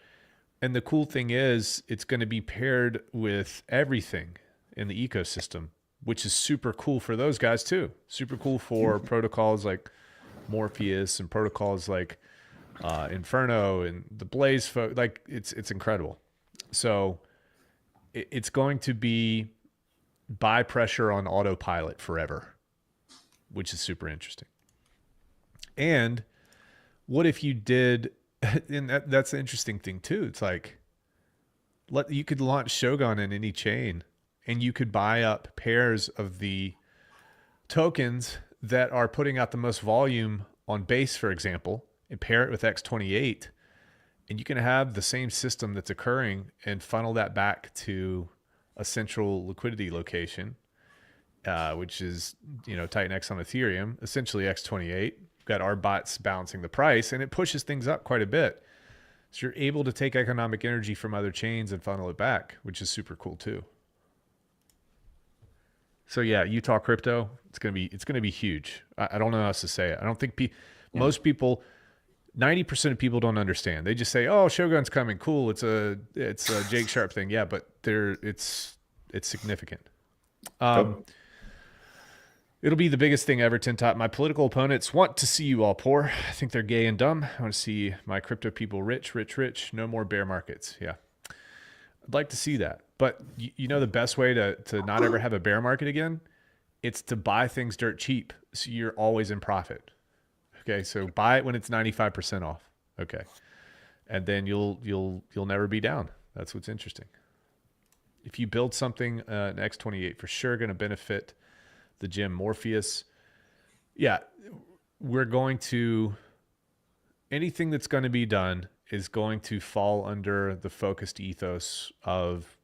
And the cool thing is it's going to be paired with everything in the ecosystem, which is super cool for those guys too. Super cool for protocols like Morpheus and protocols like Inferno and the Blaze. Like it's incredible. So it's going to be buy pressure on autopilot forever, which is super interesting. And what if you did, and that's the interesting thing too. It's like, you could launch Shogun in any chain and you could buy up pairs of the tokens that are putting out the most volume on base, for example, and pair it with X28. And you can have the same system that's occurring and funnel that back to a central liquidity location, which is, Titan X on Ethereum, essentially X28. You've got our bots balancing the price, and it pushes things up quite a bit. So you're able to take economic energy from other chains and funnel it back, which is super cool too. So yeah, Utah crypto, it's gonna be huge. I don't know how else to say it. I don't think most people. 90% of people don't understand. They just say, "Oh, Shogun's coming, cool. It's a Jake Sharp thing." Yeah, but it's significant. It'll be the biggest thing ever, Tintop. My political opponents want to see you all poor. I think they're gay and dumb. I want to see my crypto people rich, rich, rich. No more bear markets. Yeah, I'd like to see that. But the best way to not ever have a bear market again, it's to buy things dirt cheap, so you're always in profit. Okay, so buy it when it's 95% off. Okay, and then you'll never be down. That's what's interesting. If you build something, an X28 for sure going to benefit the gem Morpheus. Yeah, anything that's going to be done is going to fall under the focused ethos of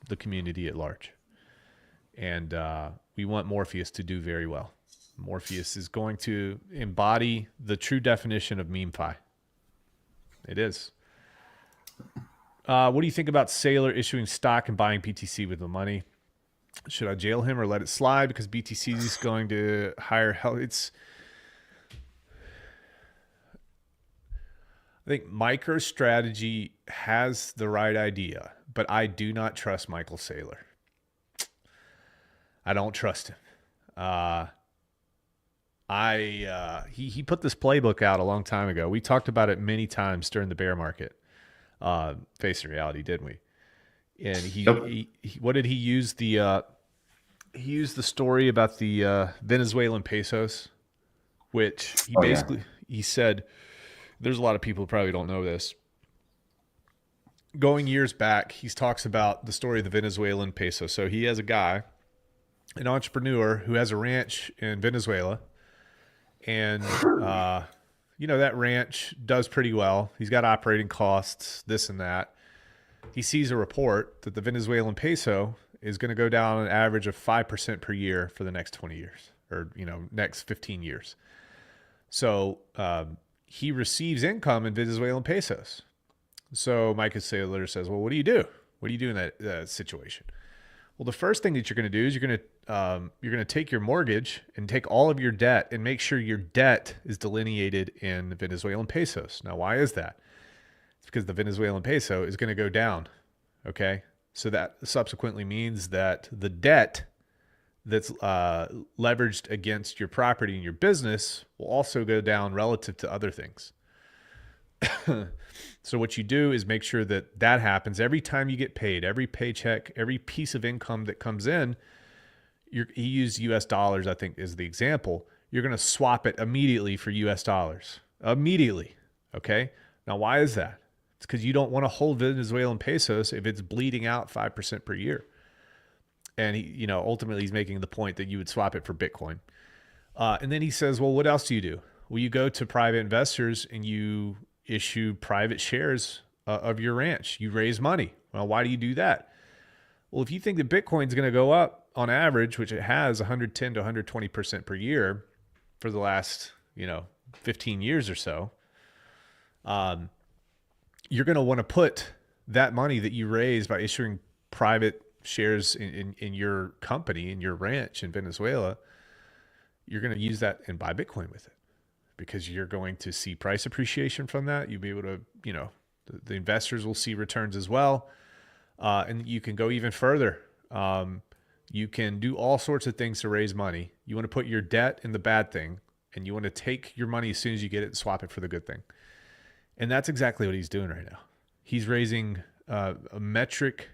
the community at large, and we want Morpheus to do very well. Morpheus is going to embody the true definition of MemeFi. It is. What do you think about Sailor issuing stock and buying BTC with the money? Should I jail him or let it slide because BTC is going to hire help? I think MicroStrategy has the right idea, but I do not trust Michael Saylor. I don't trust him. He put this playbook out a long time ago. We talked about it many times during the bear market. Face the reality, didn't we? And he what did he use he used the story about the Venezuelan pesos, which he said, there's a lot of people who probably don't know this. Going years back, he talks about the story of the Venezuelan peso. So he has a guy, an entrepreneur who has a ranch in Venezuela. And, that ranch does pretty well. He's got operating costs, this and that. He sees a report that the Venezuelan peso is going to go down an average of 5% per year for the next 20 years or, next 15 years. So he receives income in Venezuelan pesos. So Micah Saylor says, well, what do you do? What do you do in that situation? Well, the first thing that you're going to do is you're going to take your mortgage and take all of your debt and make sure your debt is delineated in Venezuelan pesos. Now, why is that? It's because the Venezuelan peso is going to go down. Okay, so that subsequently means that the debt that's leveraged against your property and your business will also go down relative to other things. So what you do is make sure that that happens every time you get paid, every paycheck, every piece of income that comes in. He used US dollars, I think, is the example. You're going to swap it immediately for US dollars. Immediately. Okay. Now, why is that? It's because you don't want to hold Venezuelan pesos if it's bleeding out 5% per year. And he, ultimately he's making the point that you would swap it for Bitcoin. And then he says, well, what else do you do? Well, you go to private investors and you issue private shares of your ranch. You raise money. Well, why do you do that? Well, if you think that Bitcoin's going to go up on average, which it has 110 to 120% per year for the last, 15 years or so, you're going to want to put that money that you raise by issuing private shares in your company, in your ranch in Venezuela, you're going to use that and buy Bitcoin with it, because you're going to see price appreciation from that. You'll be able to, the investors will see returns as well. And you can go even further. You can do all sorts of things to raise money. You want to put your debt in the bad thing, and you want to take your money as soon as you get it and swap it for the good thing. And that's exactly what he's doing right now. He's raising a metric.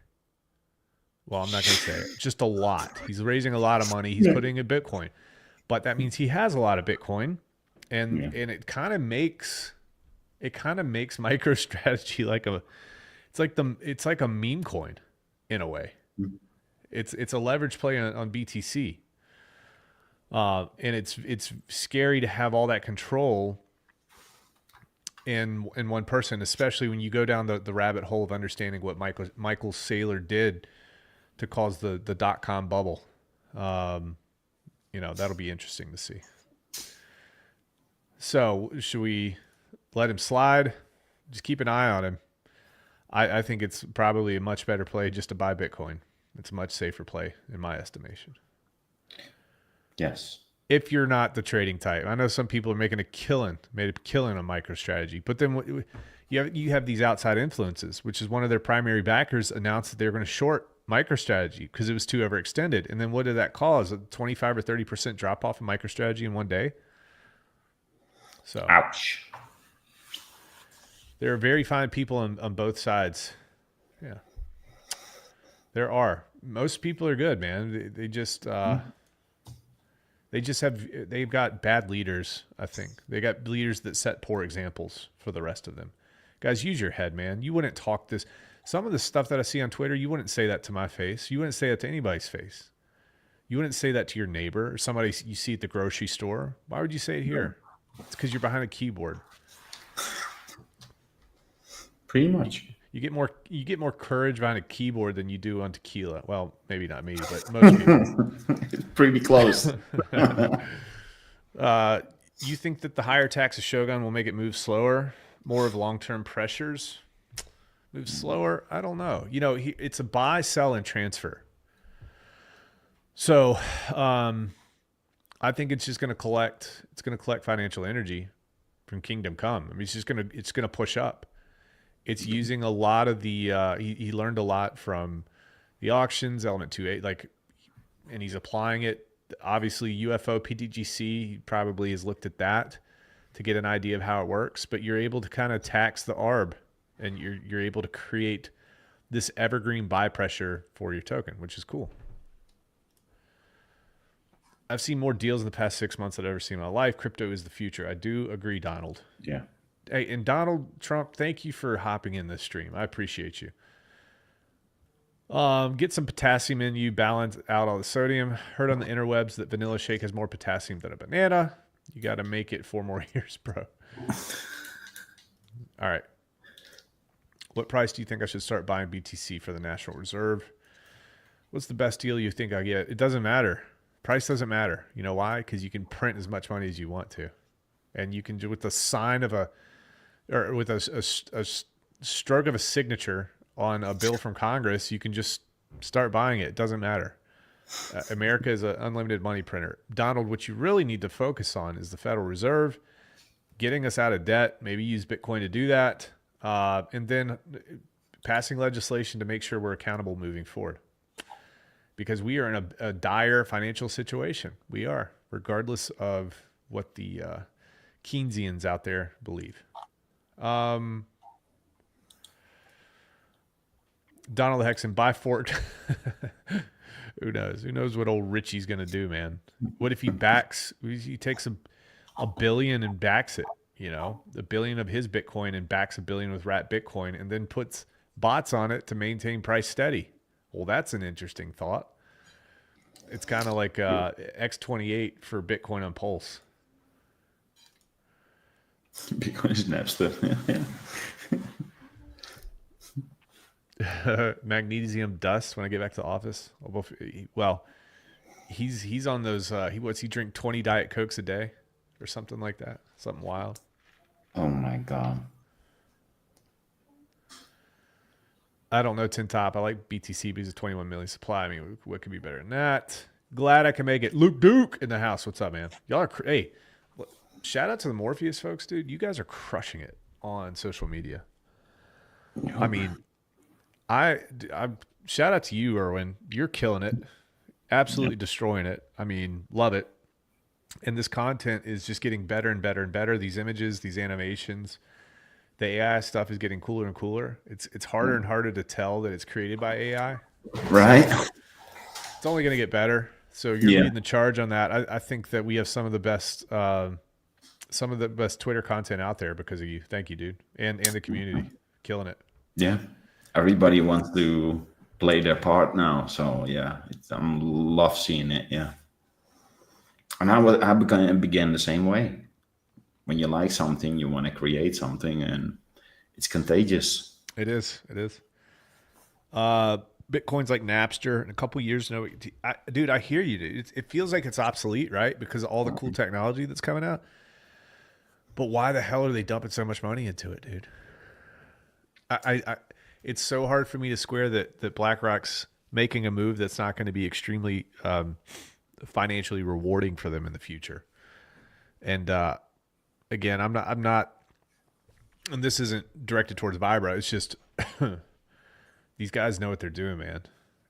Well, I'm not going to say it, just a lot. He's raising a lot of money. He's putting in Bitcoin, but that means he has a lot of Bitcoin. And it kind of makes MicroStrategy it's like a meme coin in a way. It's a leverage play on BTC. And it's scary to have all that control in one person, especially when you go down the rabbit hole of understanding what Michael Saylor did to cause the .com bubble. That'll be interesting to see. So should we let him slide? Just keep an eye on him. I think it's probably a much better play just to buy Bitcoin. It's a much safer play in my estimation. Yes. If you're not the trading type. I know some people are made a killing on MicroStrategy, but then you have these outside influences, which is one of their primary backers announced that they're going to short MicroStrategy because it was too overextended. And then what did that cause? A 25 or 30% drop off of MicroStrategy in one day? So, ouch. There are very fine people on both sides. Yeah, there are. Most people are good, man. They've got bad leaders. I think they got leaders that set poor examples for the rest of them. Guys, use your head, man. You wouldn't talk this. Some of the stuff that I see on Twitter, you wouldn't say that to my face. You wouldn't say that to anybody's face. You wouldn't say that to your neighbor or somebody you see at the grocery store. Why would you say it here? It's because you're behind a keyboard. Pretty much. You get more courage behind a keyboard than you do on tequila. Well, maybe not me, but most people. Pretty close. You think that the higher tax of Shogun will make it move slower? More of long-term pressures? Move slower? I don't know. It's a buy, sell, and transfer. So I think it's just going to collect. It's going to collect financial energy from Kingdom Come. I mean, it's going to push up. It's using a lot of the. He learned a lot from the auctions, Element 2.8, and he's applying it. Obviously, UFO PTGC, he probably has looked at that to get an idea of how it works. But you're able to kind of tax the ARB, and you're able to create this evergreen buy pressure for your token, which is cool. I've seen more deals in the past 6 months than I've ever seen in my life. Crypto is the future. I do agree, Donald. Yeah. Hey, and Donald Trump, thank you for hopping in this stream. I appreciate you. Get some potassium in you, balance out all the sodium. Heard on the interwebs that vanilla shake has more potassium than a banana. You got to make it 4 more years, bro. All right. What price do you think I should start buying BTC for the National Reserve? What's the best deal you think I get? It doesn't matter. Price doesn't matter. You know why? Because you can print as much money as you want to. And you can do with the sign of with a stroke of a signature on a bill from Congress, you can just Start buying it. It doesn't matter. America is an unlimited money printer. Donald, what you really need to focus on is the Federal Reserve, getting us out of debt, maybe use Bitcoin to do that, and then passing legislation to make sure we're accountable moving forward. Because we are in a dire financial situation. We are, regardless of what the Keynesians out there believe. Donald Hexen, buy Fort. Who knows? Who knows what old Richie's going to do, man? What if he takes a billion and backs it, a billion of his Bitcoin and backs a billion with Rat Bitcoin and then puts bots on it to maintain price steady. Well, that's an interesting thought. It's kind of like X28 for Bitcoin on Pulse. Bitcoin is Napster. Magnesium dust when I get back to the office. Well, he's on those. He drink 20 Diet Cokes a day or something like that. Something wild. Oh my God. I don't know, Tin Top. I like BTC because of 21 million supply. I mean, what could be better than that? Glad I can make it. Luke Duke in the house. What's up, man? Y'all are hey. Shout out to the Morpheus folks, dude. You guys are crushing it on social media. I mean, I shout out to you, Erwin. You're killing it. Absolutely destroying it. I mean, love it. And this content is just getting better and better and better. These images, these animations, the AI stuff is getting cooler and cooler. It's harder and harder to tell that it's created by AI. Right. It's only going to get better. So you're leading the charge on that. I think that we have some of the best Twitter content out there because of you. Thank you, dude. And the community. Killing it. Yeah. Everybody wants to play their part now. So yeah, I love seeing it. Yeah. And I began the same way. When you like something, you want to create something, and it's contagious. It is. Bitcoin's like Napster. In a couple of years, dude, I hear you, dude. It feels like it's obsolete, right? Because of all the cool technology that's coming out. But why the hell are they dumping so much money into it, dude? It's so hard for me to square that BlackRock's making a move that's not going to be extremely financially rewarding for them in the future. And again, I'm not, and this isn't directed towards Vibra. It's just these guys know what they're doing, man,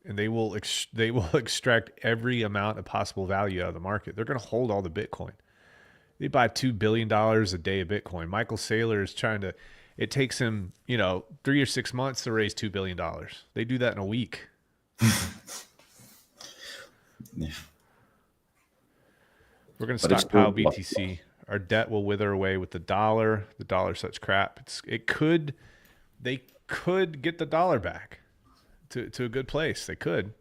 and they will extract every amount of possible value out of the market. They're going to hold all the Bitcoin. They buy $2 billion a day of Bitcoin. Michael Saylor is trying to. It takes him, 3 or 6 months to raise $2 billion. They do that in a week. Yeah. We're going to stockpile BTC. Our debt will wither away with the dollar. The dollar's such crap. They could get the dollar back to a good place. They could.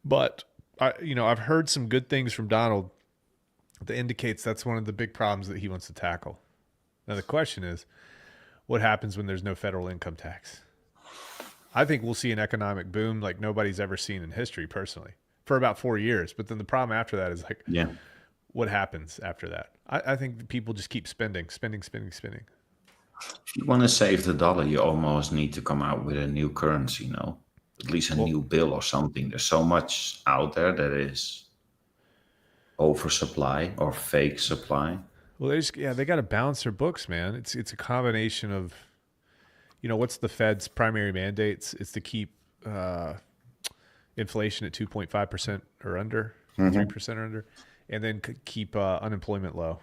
But I've heard some good things from Donald that indicates that's one of the big problems that he wants to tackle. Now the question is, what happens when there's no federal income tax? I think we'll see an economic boom like nobody's ever seen in history, personally, for about 4 years. But then the problem after that is what happens after that? I think people just keep spending. If you want to save the dollar, you almost need to come out with a new currency, at least a new bill or something. There's so much out there that is oversupply or fake supply. Well, they got to balance their books, man. It's a combination of, what's the Fed's primary mandates? It's to keep inflation at 2.5% or under, 3% or under, and then keep unemployment low.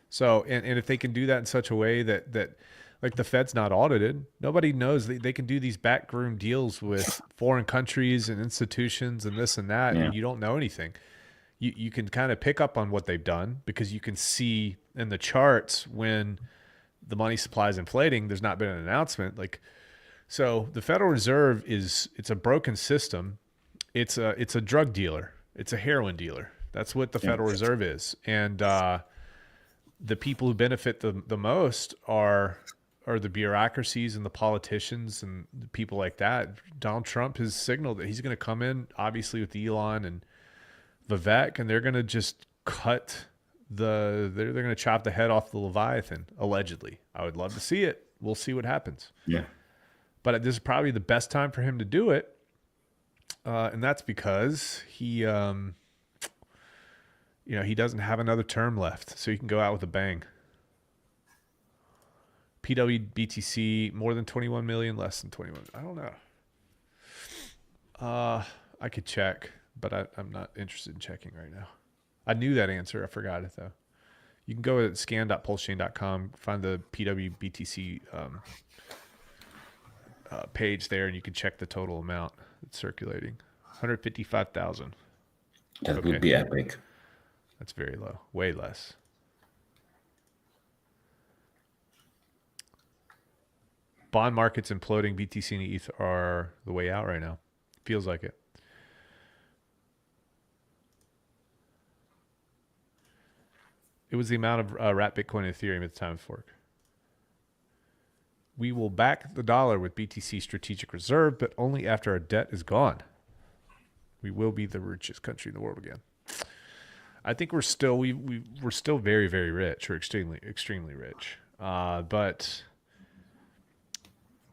So, and if they can do that in such a way that like the Fed's not audited, nobody knows they can do these backroom deals with foreign countries and institutions and this and that, and you don't know anything. You can kind of pick up on what they've done because you can see in the charts when the money supply is inflating, there's not been an announcement. So the Federal Reserve it's a broken system. It's a drug dealer. It's a heroin dealer. That's what the Federal Reserve is. And the people who benefit the most are the bureaucracies and the politicians and the people like that. Donald Trump has signaled that he's going to come in, obviously, with Elon and Vivek, and they're going to just they're going to chop the head off the Leviathan, allegedly. I would love to see it. We'll see what happens. Yeah. But this is probably the best time for him to do it. And that's because he doesn't have another term left, so he can go out with a bang. PWBTC, more than 21 million, less than 21. I don't know. I could check, but I'm not interested in checking right now. I knew that answer. I forgot it, though. You can go to scan.pulsechain.com, find the PWBTC page there, and you can check the total amount that's circulating. 155,000. That would be epic. That's very low. Way less. Bond markets imploding. BTC and ETH are the way out right now. Feels like it. It was the amount of wrapped Bitcoin and Ethereum at the time of fork. We will back the dollar with BTC strategic reserve, but only after our debt is gone. We will be the richest country in the world again. I think we're still we're still very, very rich, or extremely rich, but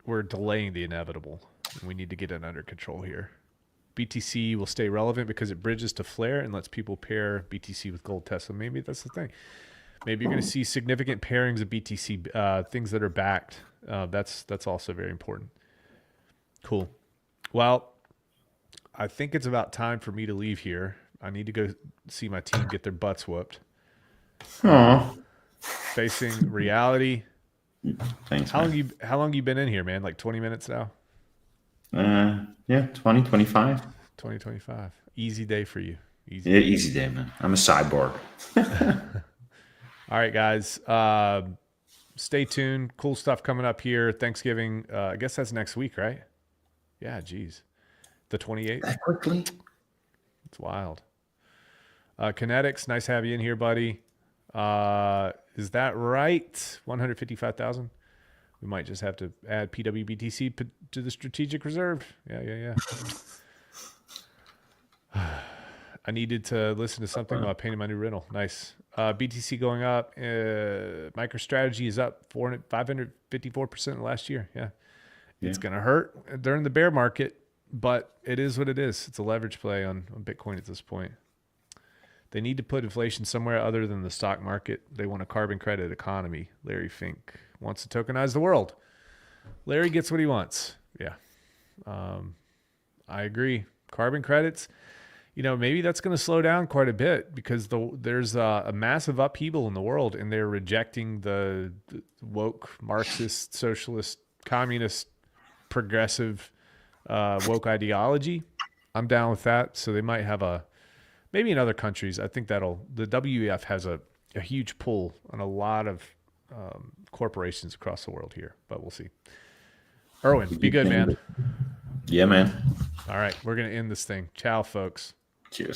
we're delaying the inevitable. And we need to get it under control here. BTC will stay relevant because it bridges to Flare and lets people pair BTC with gold Tesla. Maybe that's the thing. Maybe you're going to see significant pairings of BTC, things that are backed. That's also very important. Cool. Well, I think it's about time for me to leave here. I need to go see my team get their butts whooped. Facing reality. Thanks. How long you been in here, man? Like 20 minutes now? Yeah, 2025. 2025. Easy day for you. Easy day, man. I'm a cyborg. All right, guys. Stay tuned. Cool stuff coming up here. Thanksgiving. I guess that's next week, right? Yeah, geez. The 28th. That quickly? It's wild. Kinetics, nice to have you in here, buddy. Is that right? 155,000. We might just have to add PWBTC to the strategic reserve. Yeah. I needed to listen to something about painting my new rental. Nice. BTC going up. MicroStrategy is up 554% last year. Yeah. It's going to hurt during the bear market, but it is what it is. It's a leverage play on Bitcoin at this point. They need to put inflation somewhere other than the stock market. They want a carbon credit economy. Larry Fink wants to tokenize the world. Larry gets what he wants. Yeah. I agree. Carbon credits, maybe that's going to slow down quite a bit because there's a massive upheaval in the world, and they're rejecting the woke Marxist, socialist, communist, progressive woke ideology. I'm down with that. So they might have maybe in other countries, I think the WEF has a huge pull on a lot of corporations across the world here, but we'll see. Erwin, be good, man. Yeah, man. All right, we're going to end this thing. Ciao, folks. Cheers.